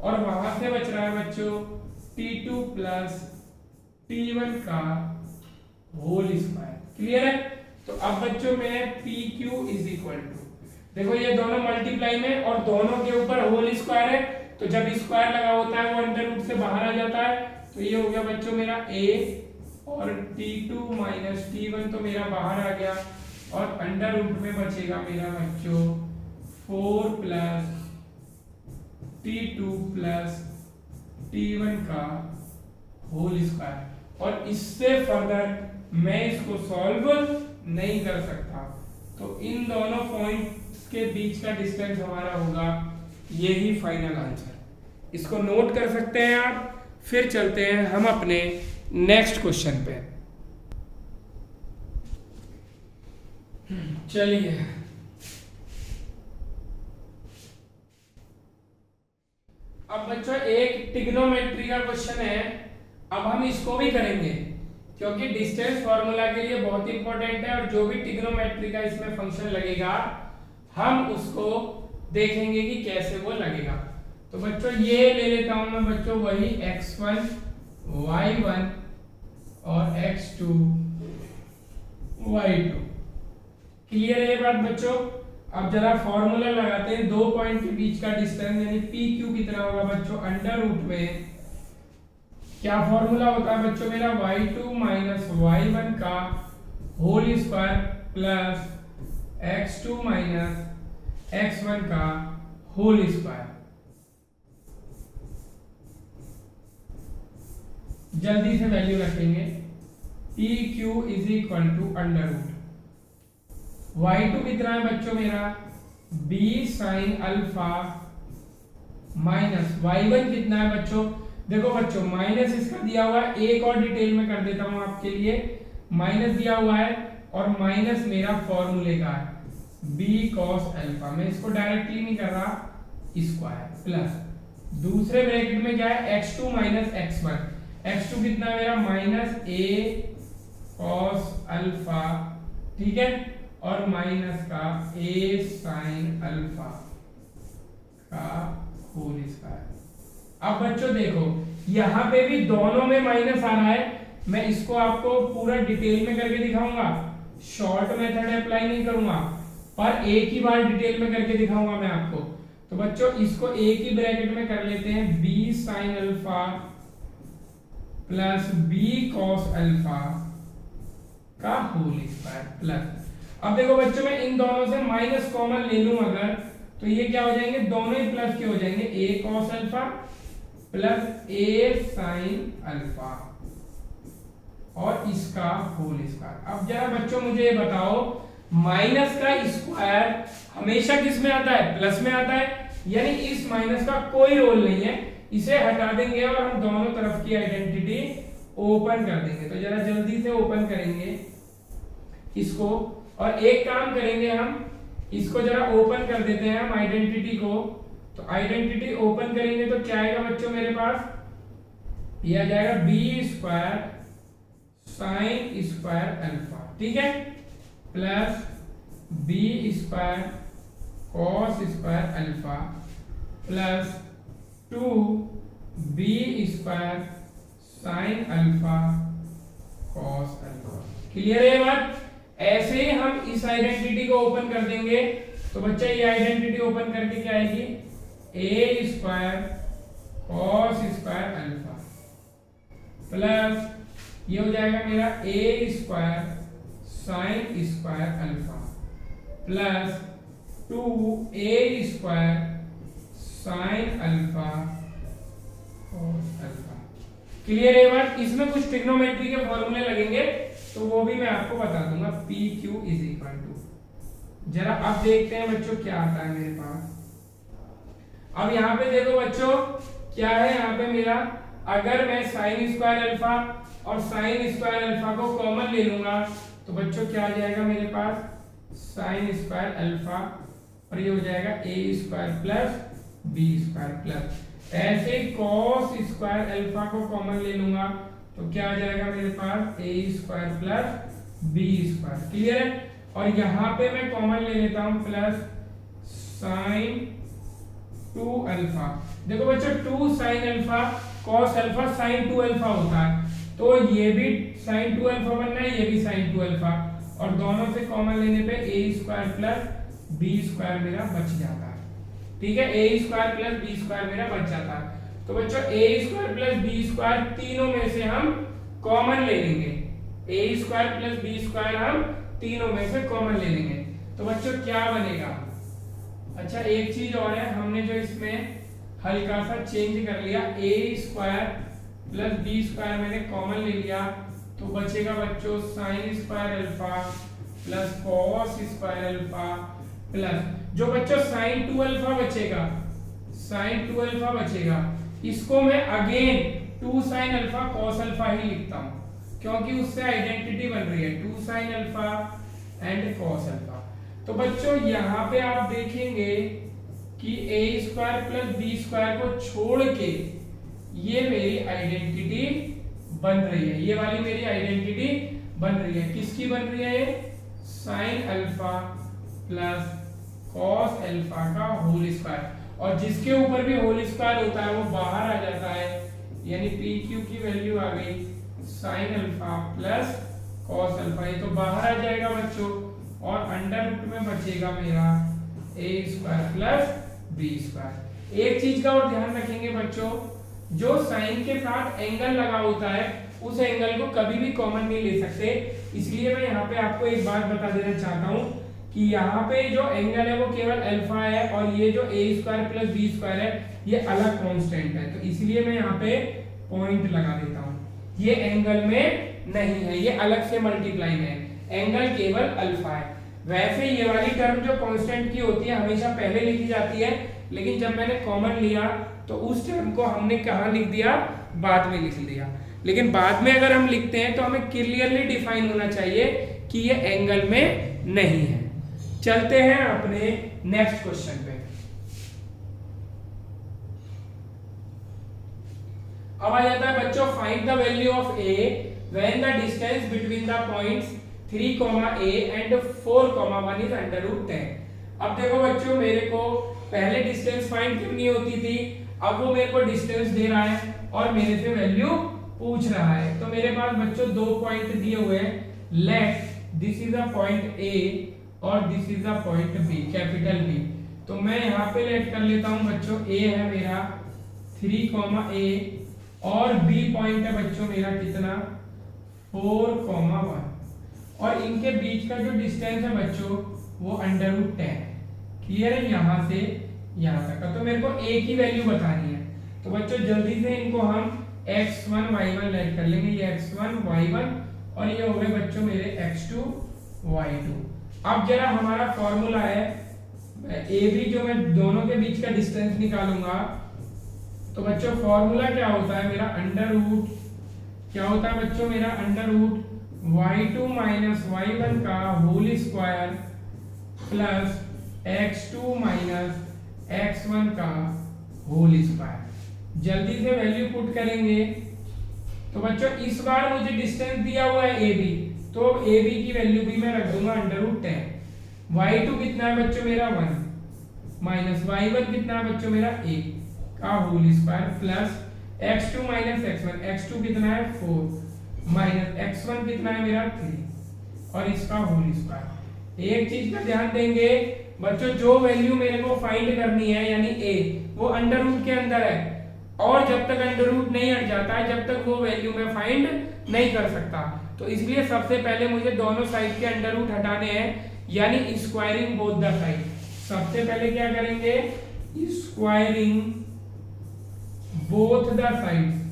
और वहां से बच रहा है बच्चों t2 प्लस t1 का होल स्क्वायर। क्लियर है? तो अब बच्चों में PQ इज इक्वल टू, देखो ये दोनों मल्टीप्लाई में और दोनों के ऊपर होल स्क्वायर है तो जब स्क्वायर लगा होता है वो अंडर रूट से बाहर आ जाता है। तो ये हो गया बच्चों मेरा a और t2 माइनस t1 तो मेरा बाहर आ गया और अंडर रूट में बचेगा मेरा बच्चों 4 प्लस t2 प्लस t1 का होल स्क्वायर। और इससे फर्दर मैं इसको सॉल्व नहीं कर सकता। तो इन दोनों पॉइंट्स के बीच का डिस्टेंस हमारा होगा यही फाइनल आंसर। इसको नोट कर सकते हैं आप। फिर चलते हैं हम अपने नेक्स्ट क्वेश्चन पे। चलिए अब बच्चों एक ट्रिग्नोमेट्री का क्वेश्चन है, अब हम इसको भी करेंगे क्योंकि डिस्टेंस फॉर्मूला के लिए बहुत इंपॉर्टेंट है और जो भी ट्रिग्नोमेट्री का इसमें फंक्शन लगेगा हम उसको देखेंगे कि कैसे वो लगेगा। तो बच्चों ये ले लेता हूं मैं बच्चों वही x1 y1 और x2 y2। क्लियर है ये बात बच्चों? अब जरा फॉर्मूला लगाते हैं, दो पॉइंट के बीच का डिस्टेंस यानी PQ कितना होगा बच्चों, अंडर रूट में क्या फॉर्मूला होता है बच्चों मेरा y2 माइनस y1 का whole square plus x2 minus x1 का होल स्क्वायर। जल्दी से वैल्यू रखेंगे, P Q is equal to under root y2 कितना है बच्चों मेरा b sine alpha minus y1 कितना है बच्चों, देखो बच्चों माइनस इसका दिया हुआ है, एक और डिटेल में कर देता हूं आपके लिए। माइनस दिया हुआ है और माइनस मेरा फॉर्मूले का है b cos अल्फा, मैं इसको डायरेक्टली नहीं कर रहा, स्क्वायर प्लस दूसरे ब्रैकेट में क्या है x2 माइनस x1, x2 कितना है मेरा माइनस a cos अल्फा, ठीक है, और माइनस का a sin अल्फा का होल स्क्वायर। अब बच्चों देखो यहां पे भी दोनों में माइनस आ रहा है, मैं इसको आपको पूरा डिटेल में करके दिखाऊंगा, शॉर्ट मेथड अप्लाई नहीं करूंगा, पर एक ही बार डिटेल में करके दिखाऊंगा मैं आपको। तो बच्चों इसको एक ही ब्रैकेट में कर लेते हैं, b sin alpha plus b cos alpha का होल स्क्वायर प्लस, अब देखो बच्चों मैं इन दोनों से माइनस कॉमन ले लूं अगर, तो ये क्या हो जाएंगे, दोनों ही प्लस के हो जाएंगे, a cos alpha plus a sin alpha और इसका होल स्क्वायर। अब जरा बच्चों मुझे ये बताओ, माइनस का स्क्वायर हमेशा किस में आता है, प्लस में आता है, यानी इस माइनस का कोई रोल नहीं है, इसे हटा देंगे और हम दोनों तरफ की आइडेंटिटी ओपन कर देंगे। तो जरा जल्दी से ओपन करेंगे इसको, और एक काम करेंगे हम इसको जरा ओपन कर देते हैं हम आइडेंटिटी को। तो आइडेंटिटी ओपन करेंगे तो क्या आएगा बच्चों मेरे पास, ये आ जाएगा b square sine square alpha, ठीक है, plus b square cos square alpha plus 2b square sine alpha cos alpha. Clear है बात? ऐसे ही हम इस आइडेंटिटी को ओपन कर देंगे, तो बच्चा ये आइडेंटिटी ओपन करके क्या आएगी, a square cos square alpha plus ये हो जाएगा मेरा a square sine square alpha plus 2a square sine alpha cos alpha. Clear है बात? इसमें कुछ ट्रिग्नोमेट्री के फॉर्मूले लगेंगे तो वो भी मैं आपको बता दूंगा, P Q is equal to, जरा अब देखते हैं बच्चों क्या आता है मेरे पास। अब यहाँ पे देखो बच्चों क्या है, यहाँ पे मेरा अगर मैं साइन स्क्वायर अल्फा और साइन स्क्वायर अल्फा को कॉमन ले लूंगा तो बच्चों क्या आ जाएगा मेरे पास, साइन स्क्वायर अल्फा और ये हो जाएगा a square plus b square plus, ऐसे कॉस स्क्वायर अल्फा को कॉमन ले लूंगा तो क्या आ जाएगा मेरे पास, a square plus b square. Clear है? और यहाँ पे मैं कॉमन ले लेता हूँ प्लस साइन 2 अल्फा। देखो बच्चों 2 sine alpha cos alpha sign 2 alpha होता है, तो ये भी साइन 2 अल्फा बनना है, ये भी साइन 2 अल्फा, और दोनों से कॉमन लेने पे a square plus b square मेरा बच जाता है, ठीक है, a square plus b square मेरा बच जाता है। तो बच्चों a square plus b square तीनों में से हम कॉमन ले लेंगे, a square plus b square हम तीनों में से कॉमन ले लेंगे, तो बच्चों क्या बनेगा, अच्छा एक चीज और है, हमने जो इसमें हल्का सा चेंज कर लिया, a square plus b square मैंने कॉमन ले लिया तो बचेगा बच्चों sine square alpha plus cos square alpha plus जो बच्चों साइन 2 अल्फा बचेगा, साइन 2 अल्फा बचेगा, इसको मैं again 2 sine alpha cos alpha ही लिखता हूं क्योंकि उससे आइडेंटिटी बन रही है 2 sine alpha and cos alpha. तो बच्चों यहाँ पे आप देखेंगे कि a square plus b square को छोड़ के ये मेरी आइडेंटिटी बन रही है, ये वाली मेरी आइडेंटिटी बन रही है, किसकी बन रही है, sine alpha plus cos alpha का होल स्क्वायर, और जिसके ऊपर भी होल स्क्वायर होता है वो बाहर आ जाता है, यानी पी क्यू की वैल्यू आ गई sine alpha plus cos alpha, ये तो बाहर आ जाएगा बच्चों, और अंडर रूट में बचेगा मेरा a square plus b square. एक चीज का और ध्यान रखेंगे बच्चों, जो साइन के साथ एंगल लगा होता है उस एंगल को कभी भी कॉमन नहीं ले सकते, इसलिए मैं यहाँ पे आपको एक बात बता देना चाहता हूँ कि यहाँ पे जो एंगल है वो केवल अल्फा है और ये जो ए स्क्वायर प्लस बी स्क्वायर है ये अलग कांस्टेंट है, तो इसलिए मैं यहाँ पे पॉइंट लगा देता हूँ। ये एंगल में नहीं है, ये अलग से मल्टीप्लाई में है, एंगल केवल अल्फा है। वैसे ये वाली टर्म जो कांस्टेंट की होती है हमेशा पहले लिखी जाती है, लेकिन जब मैंने कॉमन लिया तो उस टर्म को हमने कहाँ लिख दिया, बाद में लिख दिया। लेकिन बाद में अगर हम लिखते हैं तो हमें क्लियरली डिफाइन होना चाहिए कि ये एंगल में नहीं है। चलते हैं अपने नेक्स्ट क्वेश्चन पे। अब आ जाता है बच्चों, find the value of A when the distance between the points 3, a and 4, 1 is √10। अब देखो बच्चों, मेरे को पहले डिस्टेंस फाइंड करनी होती थी, अब वो मेरे को डिस्टेंस दे रहा है और मेरे से वैल्यू पूछ रहा है। तो मेरे पास बच्चों दो पॉइंट दिए हुए हैं, let this is a point A और this is a point B, capital B. तो मैं यहाँ पे लेट कर लेता हूँ बच्चों, ए है मेरा 3, a और बी पॉइंट है बच्चों मेरा कितना 4, 1 और इनके बीच का जो डिस्टेंस है बच्चों वो √10। क्लियर है, यहाँ से यहाँ तक का। तो मेरे को ए की वैल्यू बतानी है, तो बच्चों जल्दी से इनको हम x1 y1 लेट कर लेंगे। ये x1 y1 और ये हो गए बच्चों मेरे x2 y2। अब जरा हमारा फॉर्मूला है ए बी, जो मैं दोनों के बीच का डिस्टेंस निकालूंगा, तो बच्चों फॉर्मूला क्या होता है मेरा, √ क्या होता है बच्चों मेरा √y2 माइनस y1 का whole square plus x2 minus x1 का होल स्क्वायर। जल्दी से वैल्यू पुट करेंगे तो बच्चों इस बार मुझे डिस्टेंस दिया हुआ है AB, तो AB की वैल्यू भी मैं रख दूंगा √10। y2 कितना है बच्चों मेरा 1 माइनस y1 कितना है बच्चों मेरा 1 का whole square plus x2 minus x1, x2 कितना है 4 माइनस x1 कितना है मेरा 3 और इसका होल स्क्वायर। एक चीज का ध्यान देंगे बच्चों, जो वैल्यू मेरे को फाइंड करनी है यानी a, वो √ के अंदर है और जब तक √ नहीं हट जाता है जब तक वो वैल्यू मैं फाइंड नहीं कर सकता। तो इसलिए सबसे पहले मुझे दोनों साइड के √ हटाने हैं, यानी स्क्वायरिंग बोथ द साइड। सबसे पहले क्या करेंगे, स्क्वायरिंग बोथ द साइड्स,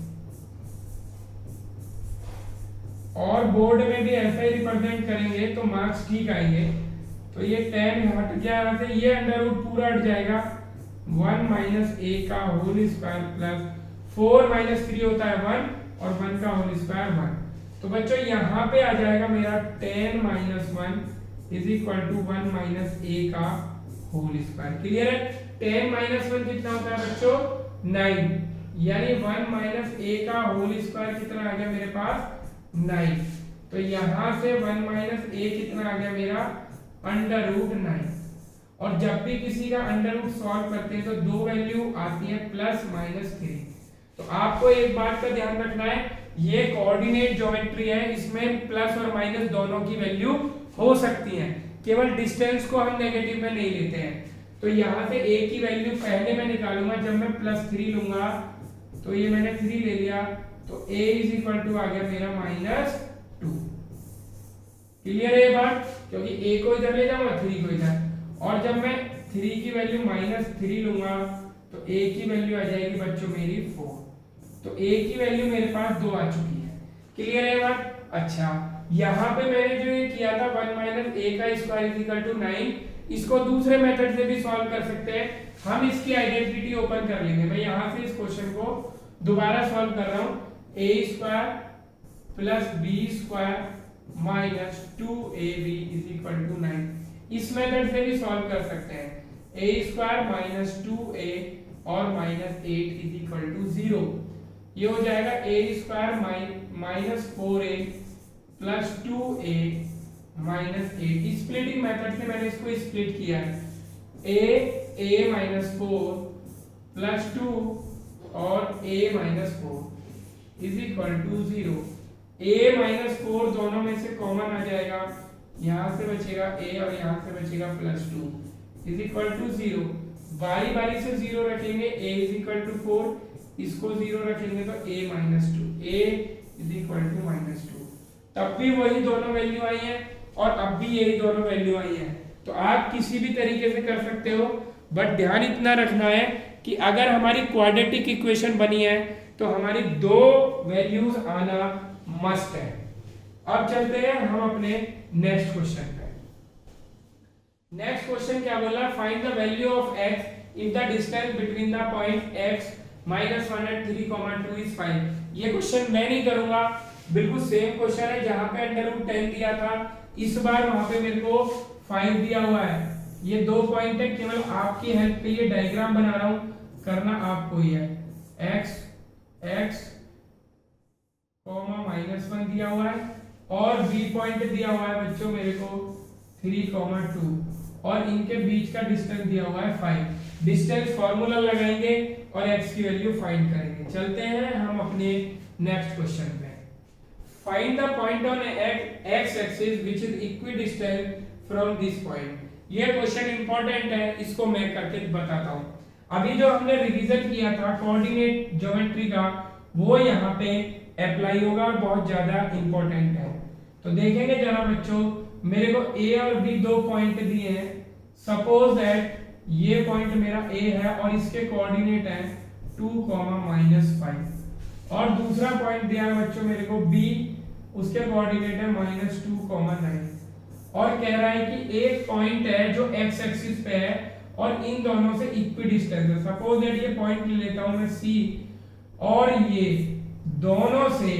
और बोर्ड में भी ऐसा ही रिप्रेजेंट करेंगे तो मार्क्स ठीक आएंगे। तो ये 10 हट गया यहाँ से, ये √ पूरा हट जाएगा 1 माइनस a का होल स्क्वायर प्लस 4 माइनस 3 होता है 1 और 1 का होल स्क्वायर 1। तो बच्चों यहाँ पे आ जाएगा मेरा 10 minus 1 is equal to 1 minus a का होल स्क्वायर। क्लियर है, 10 माइनस 1 कितना होता है बच्चों 9, यानी 1 माइनस a का होल स्क्वायर कितना आ गया मेरे पास 9। तो यहाँ से 1 माइनस a कितना आ गया मेरा √9। और जब भी किसी का √ सॉल्व करते हैं तो दो वैल्यू आती है प्लस माइनस 3। तो आपको एक बात का ध्यान रखना है, ये कोऑर्डिनेट ज्योमेट्री है, इसमें प्लस और माइनस दोनों की वैल्यू हो सकती है, केवल डिस्टेंस को हम नेगेटिव में नहीं लेते हैं। तो यहाँ से a की वैल्यू पहले मैं निकालूंगा, जब मैं +3 लूंगा तो ये मैंने 3 ले लिया, तो a इज इक्वल टू आ गया मेरा -2। क्लियर है ये बात, क्योंकि a को इधर ले जाऊंगा 3 को इधर, और जब मैं 3 की वैल्यू -3 लूंगा तो a की वैल्यू आ जाएगी बच्चों मेरी 4। तो a की वैल्यू मेरे पास 2 आ चुकी है। क्लियर है बात। अच्छा, यहाँ पे मैंने जो ये किया था 1 माइनस a का स्क्वायर इज इक्वल टू 9, इसको दूसरे मेथड से भी सॉल्व कर सकते हैं। हम इसकी आइडेंटिटी ओपन कर लेंगे। मैं यहाँ से इस क्वेश्चन को दोबारा सॉल्व कर रहा हूँ, a square plus b square minus 2ab is equal to 9। इस मेथड से भी सॉल्व कर सकते हैं, a स्क्वायर माइनस 2a और माइनस 8 इज इक्वल टू 0। ये हो जाएगा a square minus 4a plus 2a minus 8। Splitting method से मैंने इसको स्प्लिट किया है, a माइनस 4 प्लस 2 और a minus 4 is equal to 0। a minus 4 दोनों में से कॉमन आ जाएगा, यहाँ से बचेगा a और यहाँ से बचेगा +2 इज इक्वल टू 0। बारी बारी से 0 रखेंगे, a इज इक्वल टू 4, इसको 0 रखेंगे तो a minus 2, a is equal to -2। तब भी वही दोनों वैल्यू आई है और अब भी यही दोनों वैल्यू आई है। तो आप किसी भी तरीके से कर सकते हो, बट ध्यान इतना रखना है कि अगर हमारी क्वाड्रेटिक इक्वेशन बनी है तो हमारी दो वैल्यूज आना मस्ट है। अब चलते हैं हम अपने नेक्स्ट क्वेश्चन पे। नेक्स्ट क्वेश्चन क्या बोला, find the value of x if the distance between the point x -1 at 3, 2 is 5। ये क्वेश्चन मैं नहीं करूंगा, बिल्कुल सेम क्वेश्चन है जहां पे √10 दिया था, इस बार वहां पे मेरे को 5 दिया हुआ है। ये 2 पॉइंट है, केवल आपकी हेल्प के लिए डायग्राम बना रहा हूं, करना आपको ही है। x -1 दिया हुआ है और b पॉइंट दिया हुआ है बच्चों मेरे को 3, 2 और इनके बीच का डिस्टेंस दिया हुआ है 5। डिस्टेंस फॉर्मूला लगाएंगे और x की वैल्यू फाइंड करेंगे। चलते हैं हम अपने नेक्स्ट क्वेश्चन पे। Find the point on x axis which is equidistant from this point. ये क्वेश्चन इंपॉर्टेंट है, इसको मैं करके बताता हूं। अभी जो हमने रिवीजन किया था कोऑर्डिनेट ज्योमेट्री का, वो यहाँ पे अप्लाई होगा और बहुत ज्यादा इंपॉर्टेंट है। तो देखेंगे जरा बच्चों, मेरे को a और b 2 पॉइंट दिए हैं। सपोज दैट ये पॉइंट मेरा a है और इसके कोऑर्डिनेट है 2, -5 और दूसरा पॉइंट दिया है बच्चों मेरे को b, उसके कोऑर्डिनेट है -2, 9 और कह रहा है कि एक पॉइंट है जो x एक्सिस पे है और इन दोनों से इक्विडिस्टेंस है। सपोज दैट ये पॉइंट ले लेता हूं मैं c और ये दोनों से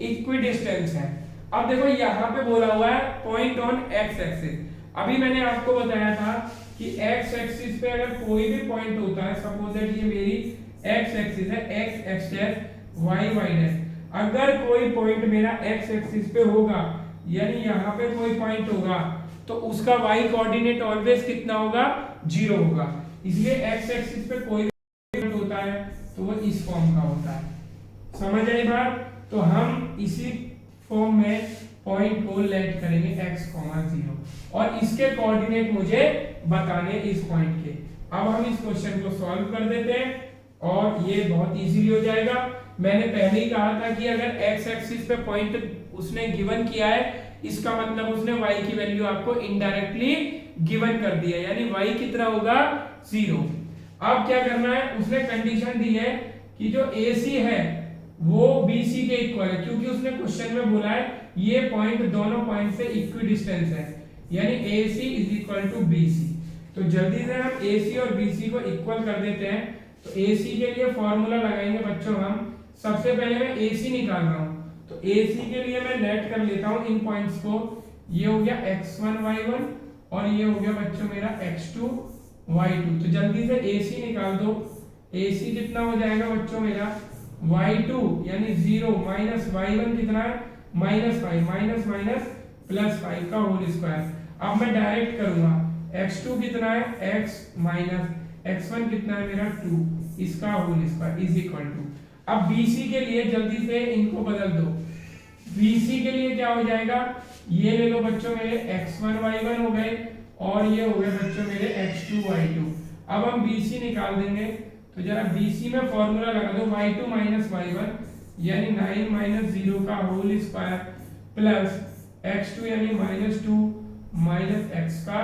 इक्विडिस्टेंस है। अब देखो यहाँ पे बोला हुआ है पॉइंट ऑन x एक्सिस। अभी मैंने आपको बताया था कि x एक्सिस पे अगर कोई भी पॉइंट होता है, सपोज दैट ये मेरी x एक्सिस है, x डैश y डैश, अगर कोई पॉइंट मेरा x एक्सिस पे होगा यानी यहाँ पे कोई पॉइंट होगा तो उसका y कोऑर्डिनेट ऑलवेज कितना होगा, 0 होगा। इसलिए x एक्सिस पे कोई भी पॉइंट होता है तो वो इस फॉर्म का होता है। समझ आई बात? तो हम इसी फॉर्म में पॉइंट को लेट करेंगे x, 0 और इसके कोऑर्डिनेट मुझे बताने इस पॉइंट के। अब हम इस क्वेश्चन को सॉल्व कर देते हैं और ये बहुत इजीली हो जाएगा। मैंने पहले ही कहा था कि अगर x एक्सिस पे पॉइंट उसने गिवन किया है, इसका मतलब उसने y की वैल्यू आपको इनडायरेक्टली गिवन कर दिया, यानी y कितना होगा, 0। अब क्या करना है, उसने कंडीशन दी है कि जो AC है वो BC के इक्वल है, क्योंकि उसने क्वेश्चन में बोला है ये पॉइंट दोनों पॉइंट से इक्विडिस्टेंस है, यानी AC is equal to BC। तो जल्दी से हम AC और BC को इक्वल कर देते हैं। तो AC के लिए फॉर्मूला लगाएंगे बच्चों हम। सबसे पहले मैं AC निकाल रहा हूं, तो AC के लिए मैं लेट कर लेता हूं इन पॉइंट्स को। ये हो गया x1 y1 और ये हो गया बच्चों मेरा x2 y2। तो जल्दी से AC निकाल दो। AC कितना हो जाएगा बच्चों मेरा, y2 यानी 0 माइनस y1 कितना है, -5 माइनस माइनस +5 का होल स्क्वायर। अब मैं डायरेक्ट करूंगा, x2 कितना है, x माइनस x1 कितना है मेरा 2, इसका whole square is equal to. अब BC के लिए जल्दी से इनको बदल दो। BC के लिए क्या हो जाएगा, ये ले लो बच्चों मेरे x1 y1 हो गए और ये हो गए बच्चों मेरे x2 y2। अब हम BC निकाल देंगे, तो जरा BC में फॉर्मूला लगा दो, y2 माइनस y1 यानी 9 माइनस 0 का होल स्क्वायर प्लस x2 यानी -2 माइनस x का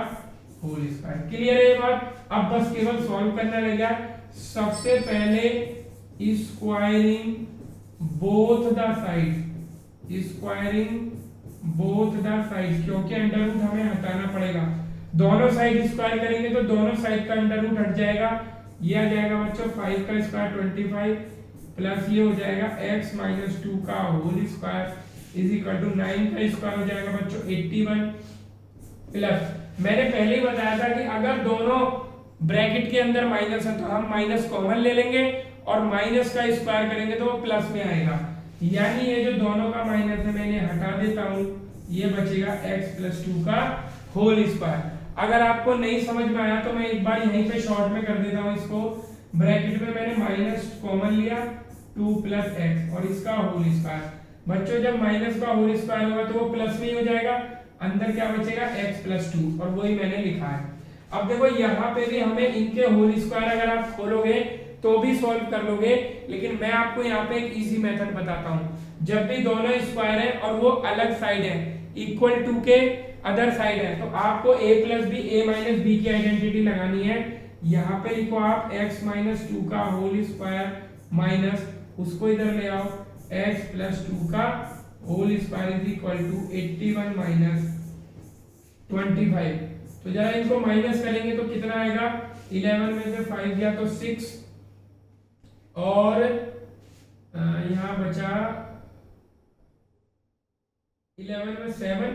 होल स्क्वायर। क्लियर है ये बात? अब बस केवल सॉल्व करना रहेगा। सबसे पहले squaring both the side, squaring both the side, क्योंकि अंडर रूट हमें हटाना पड़ेगा। दोनों साइड स्क्वायर करेंगे तो दोनों साइड का अंडर रूट हट जाएगा। ये आ जाएगा बच्चों 5 का स्क्वायर 25 प्लस ये हो जाएगा x माइनस 2 का whole square is equal to 9 का स्क्वायर हो जाएगा बच्चों 81 प्लस, मैंने पहले ही बताया था कि अगर दोनों ब्रैकेट के अंदर माइनस है तो हम माइनस कॉमन ले लेंगे और माइनस का स्क्वायर करेंगे तो वो प्लस में आएगा, यानी ये जो दोनों का माइनस है मैंने हटा देता हूं, ये बचेगा x प्लस 2 का होल स्क्वायर। अगर आपको नहीं समझ में आया तो मैं एक बार यहीं पे शॉर्ट में कर देता हूं इसको। ब्रैकेट में मैंने माइनस कॉमन लिया 2 प्लस x और इसका होल स्क्वायर। बच्चों जब माइनस का होल स्क्वायर होगा तो वो प्लस में ही हो जाएगा, अंदर क्या बचेगा x प्लस 2 और वही मैंने लिखा है। अब देखो यहाँ पे भी हमें इनके होल स्क्वायर अगर आप खोलोगे तो भी सॉल्व कर लोगे, लेकिन मैं आपको यहाँ पे एक इजी मेथड बताता हूँ। जब भी दोनों स्क्वायर है और वो अलग साइड है, इक्वल टू के अदर साइड है, तो आपको a plus b a minus b की आइडेंटिटी लगानी है। यहाँ पे लिखो आप x माइनस 2 का होल स्क्वायर माइनस, उसको इधर ले आओ, x प्लस 2 का whole square is equal to 81 minus 25। तो जरा इनको माइनस करेंगे तो कितना आएगा, 11 में से 5 गया तो 6, और यहाँ बचा 11 में 7,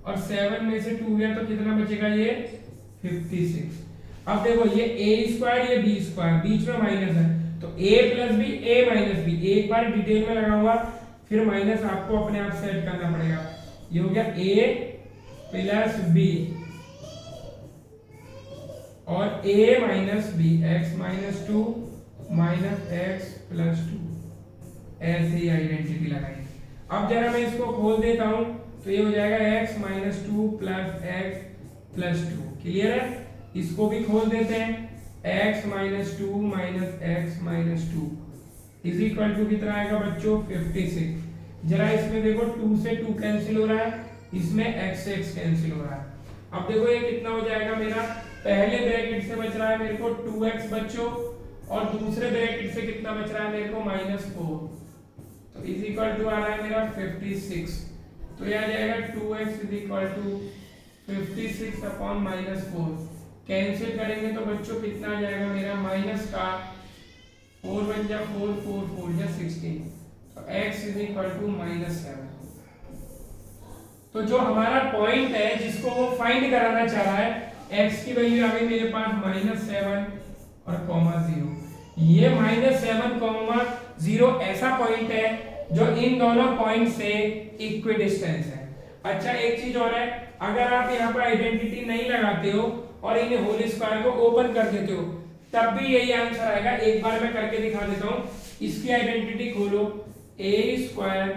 और 7 में से 2 गया तो कितना बचेगा, ये 56। अब देखो ये a स्क्वायर, ये b स्क्वायर, बीच में माइनस है, तो a plus b a minus b, एक बार डिटेल में लगाऊंगा, फिर माइनस आपको अपने आप सेट करना पड़ेगा। ये हो गया a प्लस बी और a minus b, x minus 2 minus x plus 2, ऐसे ही आइडेंटिटी लगाएंगे। अब जरा मैं इसको खोल देता हूं, तो ये हो जाएगा x minus 2 plus x plus 2। Clear है? इसको भी खोल देते हैं, x minus 2 minus x minus 2 is equal to कितना आएगा बच्चों, 56। जरा इसमें देखो 2 से 2 कैंसिल हो रहा है, इसमें x से x कैंसिल हो रहा है। अब देखो ये कितना हो जाएगा मेरा, पहले ब्रैकेट से बच रहा है मेरे को 2x बच्चों, और दूसरे ब्रैकेट से कितना बच रहा है मेरे को, -4, तो इज इक्वल टू आ रहा है मेरा 56। तो ये आ जाएगा 2x is equal to 56 upon -4। Cancel करेंगे तो बच्चों कितना आ जाएगा मेरा, माइनस का 4 बन जा 4, 4 4 जा 16, तो x इज इक्वल टू -7। तो जो हमारा पॉइंट है जिसको वो फाइंड कराना चाह रहा है, x की वैल्यू आ गई मेरे पास -7 और कॉमा 0। ये -7, 0 ऐसा पॉइंट है जो इन दोनों पॉइंट से इक्विडिस्टेंस है। अच्छा एक चीज और है, अगर आप यहाँ पर आइडेंटिटी नहीं लगाते हो और इन होल स्क्वायर को ओपन कर देते हो, तब भी यही आंसर आएगा। एक बार मैं करके दिखा देता हूँ। इसकी आइडेंटिटी खोलो, a square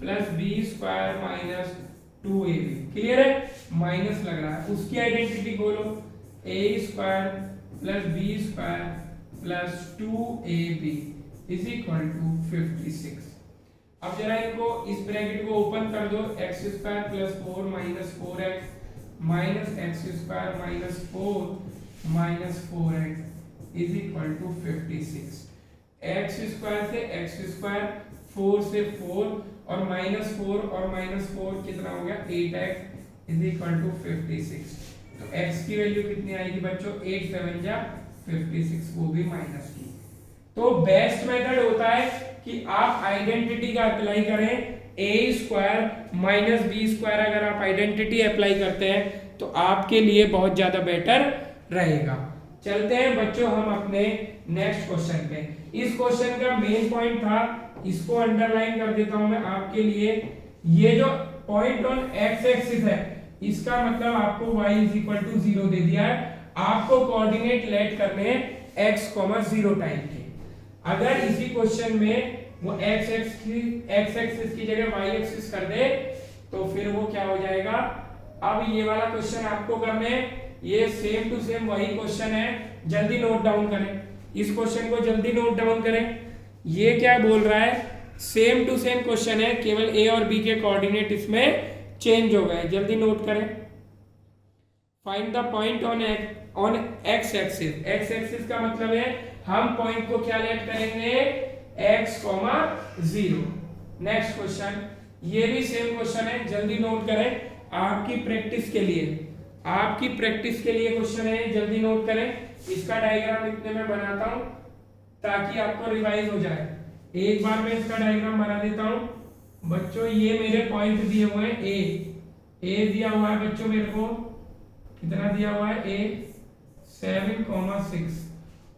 plus b square minus 2ab। Clear है? माइनस लग रहा है। उसकी आइडेंटिटी खोलो, a square plus b square plus 2ab is equal to 56। अब जरा इनको इस ब्रैकेट को ओपन कर दो, x square plus 4 minus 4x minus x square minus 4 minus 4x is equal to 56। X square से एक्स स्क्वायर, 4 से 4 और -4 और -4 कितना हो गया, 8x इज इक्वल टू 56। तो x की वैल्यू कितनी आएगी बच्चों, 8 7 जा 56, वो भी माइनस की। तो बेस्ट मेथड होता है कि आप आइडेंटिटी का अप्लाई करें, a square minus b square. अगर आप आइडेंटिटी अप्लाई करते हैं तो आपके लिए बहुत ज्यादा बेटर रहेगा। चलते हैं बच्चों हम अपने नेक्स्ट क्वेश्चन पे। इस क्वेश्चन का मेन पॉइंट था, इसको अंडरलाइन कर देता हूं मैं आपके लिए। ये जो पॉइंट ऑन एक्स एक्सिस है, इसका मतलब आपको y इज इक्वल टू 0 दे दिया है। आपको कोऑर्डिनेट लेट करने हैं x, 0 टाइप के। अगर इसी क्वेश्चन में वो x एक्सिस की जगह y एक्सिस कर दे तो फिर वो क्या हो जाएगा। अब ये वाला क्वेश्चन आपको करने हैं, ये सेम टू सेम वही क्वेश्चन है, जल्दी नोट डाउन करें। इस क्वेश्चन को जल्दी नोट डाउन करें। ये क्या बोल रहा है, सेम टू सेम क्वेश्चन है, केवल a और b के कोऑर्डिनेट इसमें चेंज हो गए। जल्दी नोट करें। Find the point on x axis. x axis का मतलब है हम पॉइंट को क्या लेट करेंगे, x, 0। नेक्स्ट क्वेश्चन, ये भी सेम क्वेश्चन है, जल्दी नोट करें। आपकी प्रैक्टिस के लिए क्वेश्चन है, जल्दी नोट करें। इसका डायग्राम इतने में बनाता हूं ताकि आपको रिवाइज हो जाए। एक बार मैं इसका डायग्राम बना देता हूं बच्चों। ये मेरे पॉइंट दिए हुए हैं, ए दिया हुआ है बच्चों मेरे को, कितना दिया हुआ है, a 7,6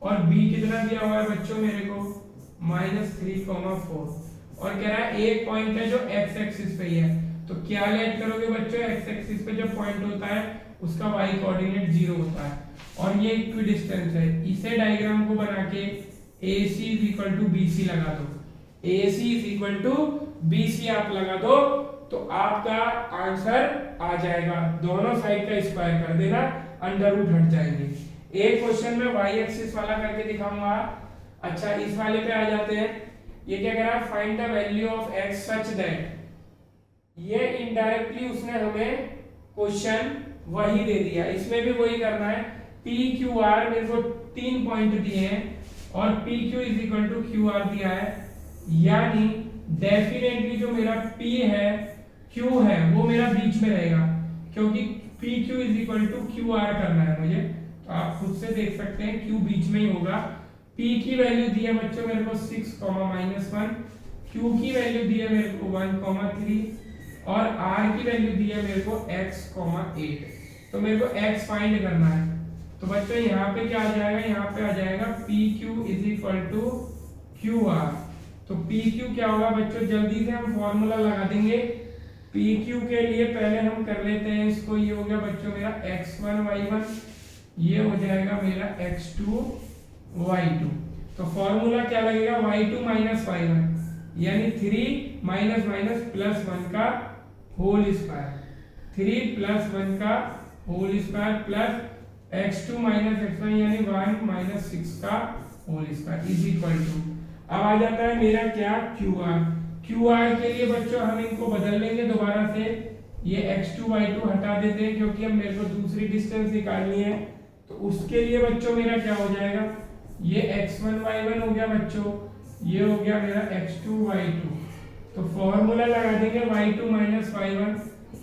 और b कितना दिया हुआ है बच्चों मेरे को, -3,4। और कह रहा है एक पॉइंट है जो x एक्सिस पे ही है, तो क्या लेट करोगे बच्चों, x एक्सिस पे जो पॉइंट होता है उसका y कोऑर्डिनेट 0 होता है और ये इक्विडिस्टेंस है। इसे डायग्राम को बना के AC is equal to BC लगा दो। AC is equal to BC आप लगा दो तो आपका आंसर आ जाएगा। दोनों साइड का स्क्वायर कर देना, अंडर रूट हट जाएंगे। एक क्वेश्चन में y एक्सिस वाला करके दिखाऊंगा। अच्छा इस वाले पे आ जाते हैं। ये क्या कह रहा है, find the value of x such that, ये इनडायरेक्टली उसने हमें क्वेश्चन वही दे दिया, इसमें भी वही करना है। पी क्यू आर मेरे को 3 पॉइंट दिए हैं और P Q is equal to Q R दिया है, यानी डेफिनेटली जो मेरा पी है क्यू है वो मेरा बीच में रहेगा, क्योंकि P Q is equal to Q R करना है मुझे। तो आप खुद से देख सकते हैं क्यू बीच में ही होगा। पी की वैल्यू दी है बच्चों मेरे को 6, -1, क्यू की वैल्यू दी है मेरे को 1, 3 और आर की वैल्यू दी है मेरे को x, 8। तो मेरे को x फाइंड करना है। तो बच्चों यहाँ पे क्या आ जाएगा, यहाँ पे आ जाएगा P Q is equal to Q R. तो पी क्यू क्या होगा बच्चों, जल्दी से हम फॉर्मूला लगा देंगे। पी क्यू के लिए पहले हम कर लेते हैं इसको, ये हो गया बच्चों मेरा x1 y1, ये हो जाएगा मेरा x2 y2। तो फॉर्मूला क्या लगेगा, y2 माइनस y1 यानी 3 माइनस माइनस प्लस 1 का होल स्क्वायर, 3 + 1 का whole square plus x2 minus x1 यानी 1 माइनस 6 का whole square is equal to, अब आ जाता है मेरा क्या, QR। QR के लिए बच्चों हम इनको बदल लेंगे दोबारा से, ये x2 y2 हटा देते हैं क्योंकि अब मेरे को दूसरी डिस्टेंस निकालनी है। तो उसके लिए बच्चों मेरा क्या हो जाएगा, ये x1 y1 हो गया बच्चों, ये हो गया मेरा x2 y2। तो फॉर्मूला लगा देंगे y2 माइनस y1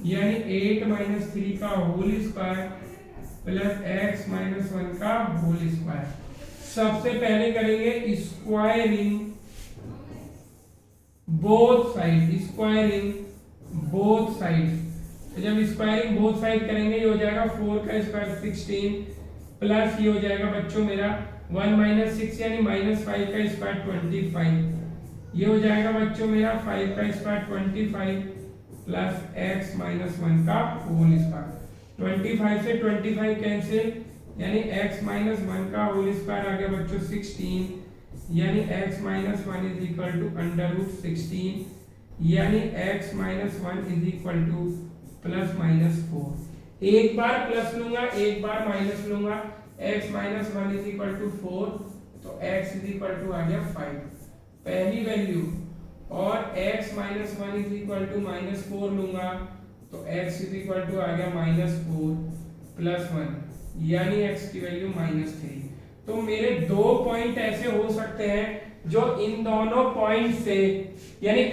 यानी 8 माइनस 3 का whole square plus x minus 1 का होल स्क्वायर। सबसे पहले करेंगे squaring both side, squaring both side. तो जब स्क्वायरिंग बोथ साइड करेंगे ये हो जाएगा 4 का स्क्वायर 16 प्लस ये हो जाएगा बच्चों मेरा 1 माइनस 6 यानी -5 का स्क्वायर 25, ये हो जाएगा बच्चों मेरा 5 का स्क्वायर 25 प्लस x माइनस 1 का होल स्क्वायर। 25 से 25 कैंसिल यानी x माइनस 1 का होल स्क्वायर आ गया बच्चों 16 यानी x minus 1 is equal to √16 यानी x minus 1 is equal to plus minus 4। एक बार प्लस लूंगा एक बार माइनस लूंगा, x minus 1 is equal to 4 तो x इज इक्वल टू आ गया 5 पहली वैल्यू, और x minus 1 is equal to -4 लूंगा तो x इज इक्वल टू आ गया -4 प्लस 1 यानी x की वैल्यू -3। तो मेरे दो पॉइंट ऐसे हो सकते हैं जो इन दोनों पॉइंट से यानी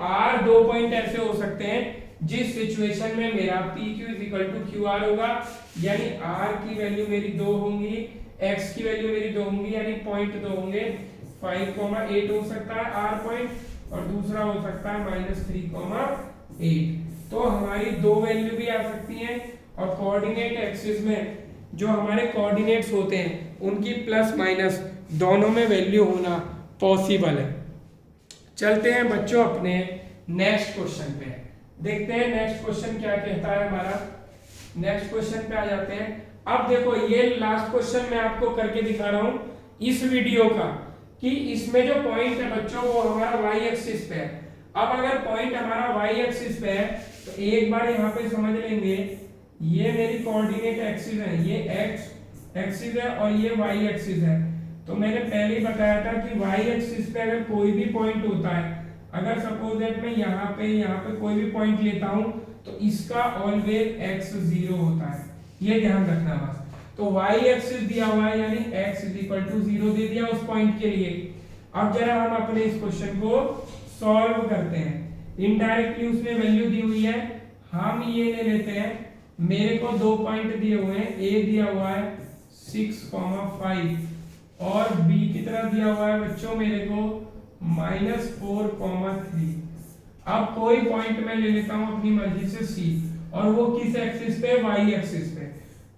r दो पॉइंट ऐसे हो सकते हैं जिस सिचुएशन में मेरा PQ is equal to QR होगा, यानी r की वैल्यू मेरी 2 होंगी, x की वैल्यू मेरी 2 होंगी यानी पॉइंट 2 होंगे, 5,8 हो सकता है r पॉइंट और दूसरा हो सकता है -3,8। तो हमारी दो वैल्यू भी आ सकती हैं और कोऑर्डिनेट एक्सिस में जो हमारे कोऑर्डिनेट्स होते हैं उनकी प्लस माइनस दोनों में वैल्यू होना पॉसिबल है। चलते हैं बच्चों अपने नेक्स्ट क्वेश्चन पे, देखते हैं नेक्स्ट क्वेश्चन क्या कहता है हमारा। नेक्स्ट क्वेश्चन पे आ जाते हैं। अब देखो ये लास्ट क्वेश्चन मैं आपको करके दिखा रहा हूं इस वीडियो का कि इसमें जो पॉइंट है बच्चों वो हमारा वाई एक्सिस पे है। अब अगर पॉइंट हमारा वाई एक्सिस पे है तो एक बार यहाँ पे समझ लेंगे, ये मेरी कोऑर्डिनेट एक्सिस है, ये एक्स एक्सिस है और ये वाई एक्सिस है। तो मैंने पहले ही बताया था कि वाई एक्सिस पे अगर कोई भी पॉइंट होता है, अगर सपोज दैट मैं यहाँ पे कोई भी पॉइंट लेता हूँ तो इसका ऑलवेज x 0 होता है, ये ध्यान रखना बस। तो y एक्सिस दिया हुआ है यानी x = 0 दे दिया उस पॉइंट के लिए। अब जरा हम अपने इस क्वेश्चन को सॉल्व करते हैं। इनडायरेक्टली उसने वैल्यू दी हुई है, हम ये ले लेते हैं, मेरे को दो पॉइंट दिए हुए हैं, a दिया हुआ है 6,5 और b की तरफ दिया हुआ है बच्चों मेरे को -4,3। अब कोई पॉइंट मैं ले लेता हूं अपनी मर्जी से c, और वो किस एक्सिस पे, y एक्सिस पे।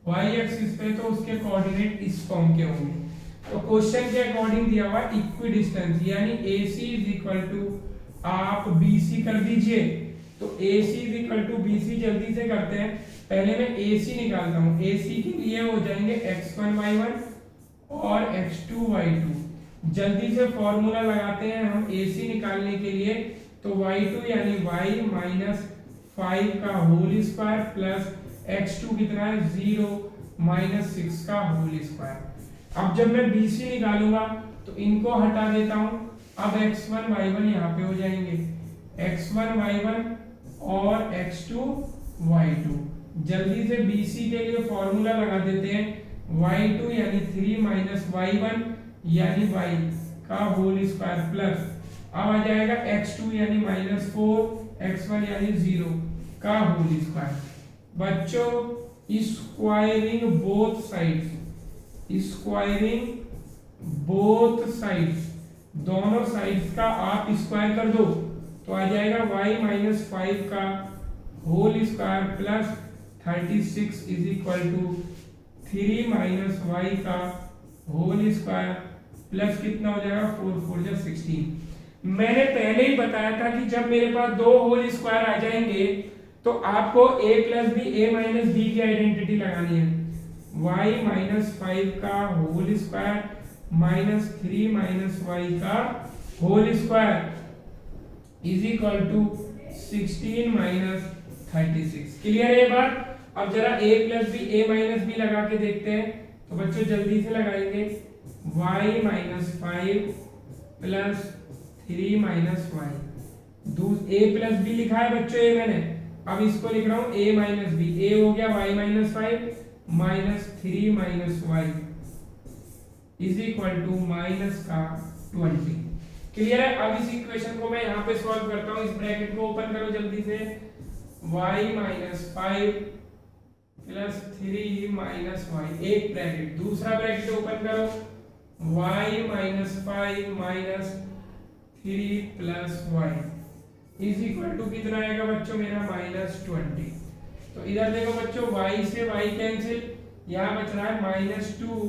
y एक्सिस पे तो उसके कोऑर्डिनेट इस फॉर्म के होंगे। तो क्वेश्चन के अकॉर्डिंग दिया हुआ इक्विडिस्टेंस यानी AC = आप BC कर दीजिए। तो AC = BC जल्दी से करते हैं। पहले मैं AC निकालता हूं। AC के लिए हो जाएंगे x1 y1 और x2 y2। जल्दी से फॉर्मूला लगाते हैं हम AC निकालने के लिए। तो y2 यानी y - 5 का होल स्क्वायर प्लस x2 कितना है 0 - 6 का होल स्क्वायर। अब जब मैं BC निकालूंगा तो इनको हटा देता हूं। अब x1 y1 यहाँ पे हो जाएंगे, x1 y1 और x2 y2। जल्दी से BC के लिए फॉर्मूला लगा देते हैं, y2 यानी 3 माइनस y1 यानी y का होल स्क्वायर प्लस, अब आ जाएगा x2 यानी -4, x1 यानी 0 का होल स्क्वायर। बच्चों squaring both sides, squaring both sides, दोनों साइड्स का आप स्क्वायर कर दो तो आ जाएगा y - 5 का होल स्क्वायर प्लस 36 is equal to 3 minus y का होल स्क्वायर प्लस कितना हो जाएगा 4 4 जा 16। मैंने पहले ही बताया था कि जब मेरे पास दो होल स्क्वायर आ जाएंगे तो आपको a plus b a minus b की आइडेंटिटी लगानी है। y - 5 का whole square minus 3 minus y का whole square is equal to 16 minus 36। Clear है ये बात? अब जरा a plus b a minus b लगा के देखते हैं। तो बच्चों जल्दी से लगाएंगे, y - 5 plus 3 minus y, a plus b लिखा है बच्चों a मैंने, अब इसको लिख रहा हूं a माइनस बी, a हो गया y - 5 minus 3 minus y is equal to minus का 20। क्लियर है? अब इस इक्वेशन को मैं यहाँ पे सॉल्व करता हूँ। इस ब्रैकेट को ओपन करो जल्दी से, y - 5 प्लस 3 माइनस y, एक ब्रैकेट, दूसरा ब्रैकेट ओपन करो, y - 5 minus 3 plus y is equal to कितना आएगा बच्चों मेरा -20। तो इधर देखो बच्चों y से y कैंसिल, यहाँ बच रहा है -2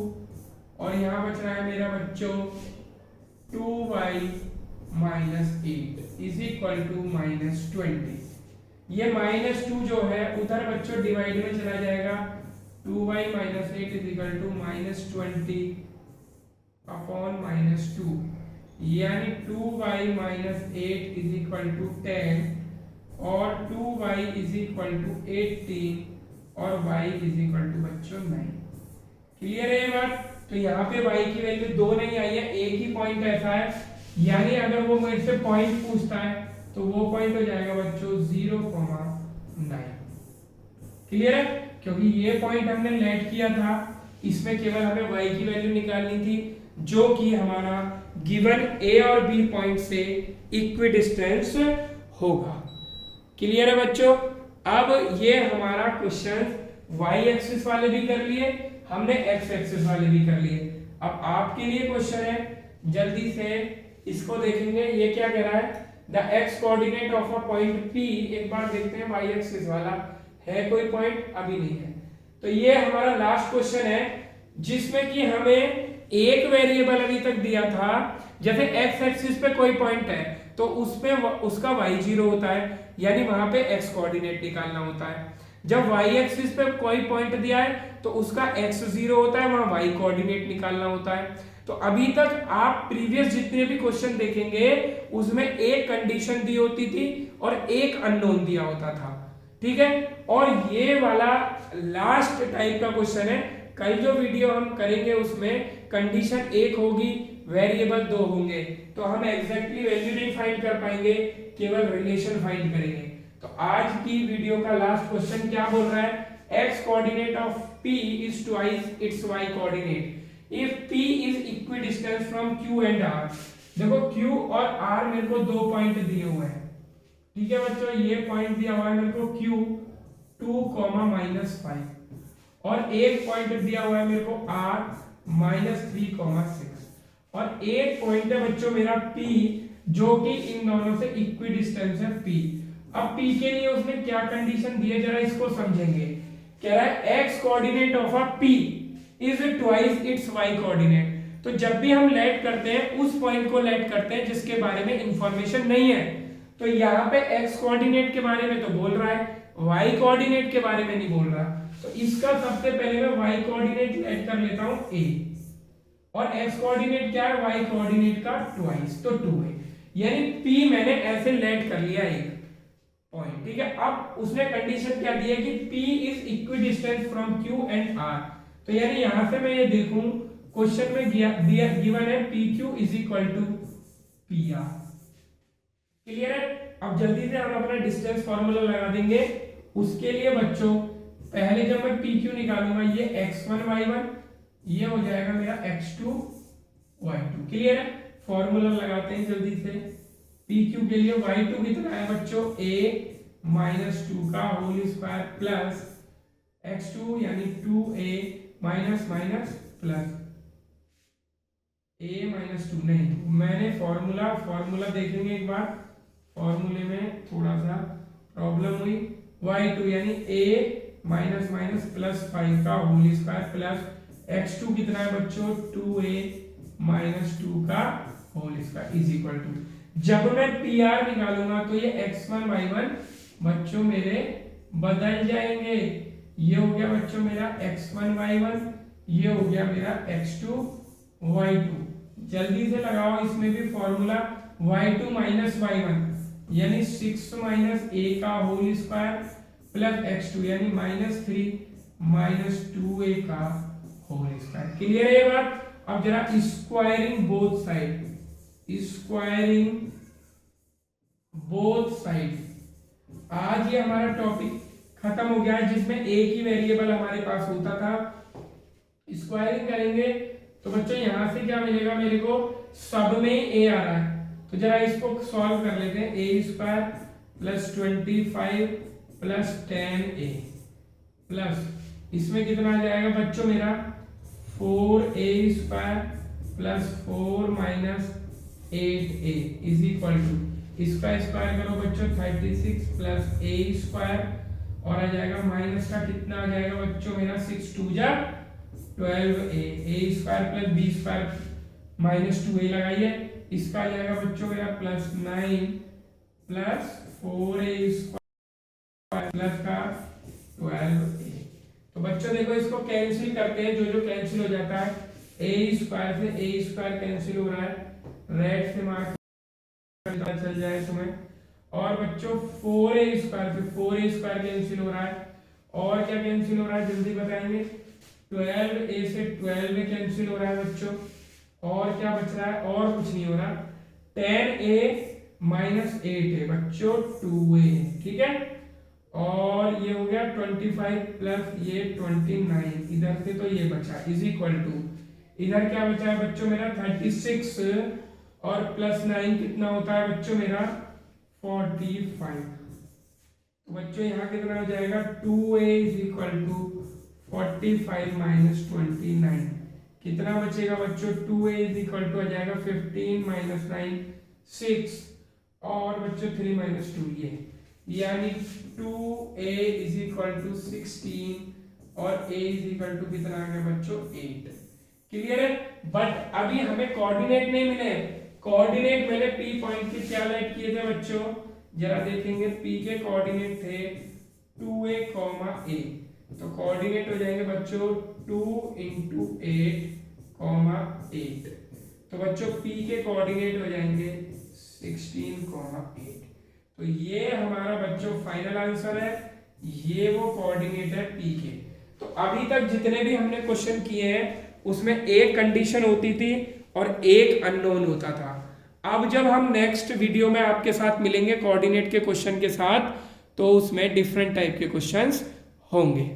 और यहाँ बच रहा है मेरा बच्चों 2y - 8 इज इक्वल टू -20। ये -2 जो है उधर बच्चों डिवाइड में चला जाएगा, 2y - 8 is equal to -20 upon -2, यानी 2y - 8 इज इक्वल टू 10 और 2y इज इक्वल टू 18 और y इज इक्वल टू बच्चों 9। क्लियर है ये बात? तो यहाँ पे y की वैल्यू 2 नहीं आई है, एक ही पॉइंट ऐसा है, यानी अगर वो मेरे से पॉइंट पूछता है तो वो पॉइंट हो जाएगा बच्चों 0,9। क्लियर है? क्योंकि ये पॉइंट हमने लेट किया था, इसमें केवल हमें y की वैल्यू निकालनी थी जो कि हमारा गिवन a और b पॉइंट से इक्विडिस्टेंस होगा। क्लियर है बच्चों? अब ये हमारा क्वेश्चन y एक्सिस वाले भी कर लिए, हमने x एक्सिस वाले भी कर लिए। अब आपके लिए क्वेश्चन है, जल्दी से इसको देखेंगे। ये क्या कह रहा है, the x coordinate of a point P, एक बार देखते हैं y एक्सिस वाला है कोई पॉइंट, अभी नहीं है। तो ये हमारा लास्ट क्वेश्चन है जिसमें कि हमें एक वेरिएबल अभी तक दिया था, जैसे x एक्सिस पे कोई पॉइंट है तो उसमें उसका y0 होता है, यानी वहां पे x कोऑर्डिनेट निकालना होता है। जब y एक्सिस पे कोई पॉइंट दिया है तो उसका x0 होता है, वहां y कोऑर्डिनेट निकालना होता है। तो अभी तक आप प्रीवियस जितने भी क्वेश्चन देखेंगे उसमें एक कंडीशन दी होती थी और एक अननोन दिया होता था, ठीक है? और ये वाला लास्ट टाइप का क्वेश्चन है। कल जो वीडियो हम करेंगे उसमें कंडीशन एक होगी, वेरिएबल 2 होंगे, तो हम एग्जैक्टली वैल्यू नहीं फाइंड कर पाएंगे, केवल रिलेशन फाइंड करेंगे। तो आज की वीडियो का लास्ट क्वेश्चन क्या बोल रहा है, x coordinate of p is twice its y coordinate if p is equidistant from q and r। देखो q और r मेरे को दो पॉइंट दिए हुए हैं, ठीक है बच्चों? ये पॉइंट दिया हुआ है मेरे को q 2, -5 और एक पॉइंट दिया हुआ है मेरे को r -3,6 और एक पॉइंट है बच्चों मेरा P जो कि इन दोनों से इक्विडिस्टेंस है P। अब P के लिए उसने क्या कंडीशन दी है जरा इसको समझेंगे। कह रहा है x coordinate of a P is twice its y coordinate. तो जब भी हम लेट करते हैं उस पॉइंट को लेट करते हैं जिसके बारे में इंफॉर्मेशन नहीं है। तो यहाँ पे x कोऑर्डिनेट के बारे में तो बोल रहा है, y कोऑर्डिनेट के बारे में नहीं बोल रहा। तो इसका सबसे पहले मैं y कोऑर्डिनेट लेट कर लेता हूं a और x कोऑर्डिनेट क्या है, y कोऑर्डिनेट का ट्वाइस, तो 2 है, यानी p मैंने ऐसे लेट कर लिया एक पॉइंट, ठीक है? अब उसने कंडीशन क्या दी है कि p is equidistant from q and r। तो यानी यहां से मैं ये देखूं क्वेश्चन में गिवन है PQ is equal to PR। Clear है? अब जल्दी से हम अपना डिस्टेंस फॉर्मूला लगा देंगे। उसके लिए बच्चों पहले जब मैं PQ निकालूंगा, ये x1 y1, ये हो जाएगा मेरा x2 y2। क्लियर है? फॉर्मूला लगाते हैं जल्दी से। PQ के लिए y2 कितना है बच्चों, a माइनस 2 का होल स्क्वायर प्लस x2 यानी 2a minus minus plus a minus 2। नहीं, मैंने फॉर्मूला देखेंगे एक बार, फॉर्मूले में थोड़ा सा प्रॉब्लम हुई। y2 यानी a माइनस माइनस प्लस 5 का होल स्क्वायर प्लस x2 कितना है बच्चों, 2a माइनस 2 का whole square is equal to, जब मैं PR निकालूंगा तो ये x1 y1 बच्चों मेरे बदल जाएंगे। ये हो गया बच्चों मेरा x1 y1, ये हो गया मेरा x2 y2। जल्दी से लगाओ इसमें भी फॉर्मूला, y2 माइनस y1 यानी 6 माइनस a का होल स्क्वायर प्लस x2 यानी माइनस 3 माइनस 2a का होल स्क्वायर। क्लियर है ये बात? अब जरा squaring both side, squaring both side, आज ये हमारा टॉपिक खत्म हो गया है जिसमें एक ही वेरिएबल हमारे पास होता था। स्क्वायरिंग करेंगे तो बच्चों यहां से क्या मिलेगा मेरे को, सब में a आ रहा है, तो जरा इसको सॉल्व कर लेते हैं। a square plus 25 plus 10a plus इसमें कितना आ जाएगा बच्चों मेरा 4a square plus 4 minus 8a is equal to, इसका स्क्वायर करो बच्चों 36 प्लस a स्क्वायर और आ जाएगा माइनस का कितना आ जाएगा बच्चों मेरा 6 2 जा 12a, a square plus b square minus 2a लगाइए, इसका आ जाएगा बच्चों मेरा plus 9 plus 4a square plus का 12a। तो बच्चों देखो इसको कैंसिल करते हैं, जो कैंसिल हो जाता है, a स्क्वायर से a स्क्वायर कैंसिल हो रहा है, रेड से मार्क चल जाए तुम्हें। और बच्चों 4a स्क्वायर से 4a स्क्वायर कैंसिल हो रहा है, और क्या कैंसिल हो रहा है जल्दी बताएंगे, 12a से 12a कैंसिल हो रहा है बच्चों, और क्या बच रहा है, और कुछ नहीं हो रहा, 10a माइनस 8a बच्चों 2a। ठीक है, और ये हो गया 25 प्लस ये 29, इधर से तो ये बचा इज इक्वल टू, इधर क्या बचा है बच्चों मेरा 36 और प्लस 9 कितना होता है बच्चों मेरा 45। तो बच्चों यहाँ कितना हो जाएगा 2a is equal to 45 minus 29, कितना बचेगा बच्चों 2a इज इक्वल टू आ जाएगा 15 माइनस 9 6 और बच्चों 3 माइनस 2 ये, यानी 2a इज इक्वल टू 16 और a इज इक्वल टू कितना आ गया बच्चों 8। क्लियर है? बट अभी हमें कोऑर्डिनेट नहीं मिले, कोऑर्डिनेट मैंने P पॉइंट के क्या लाइट किए थे बच्चों, जरा देखेंगे P के कोऑर्डिनेट थे 2a, a, तो कोऑर्डिनेट हो जाएंगे बच्चों 2 into 8, 8। तो बच्चों P के कोऑर्डिनेट हो जाएंगे 16, 8। तो ये हमारा बच्चों फाइनल आंसर है, ये वो कोऑर्डिनेट है P के। तो अभी तक जितने भी हमने क्वेश्चन किए हैं उसमें एक कंडीशन होती थी और एक अननोन होता था। अब जब हम नेक्स्ट वीडियो में आपके साथ मिलेंगे कोऑर्डिनेट के क्वेश्चन के साथ, तो उसमें डिफरेंट टाइप के क्वेश्चंस होंगे।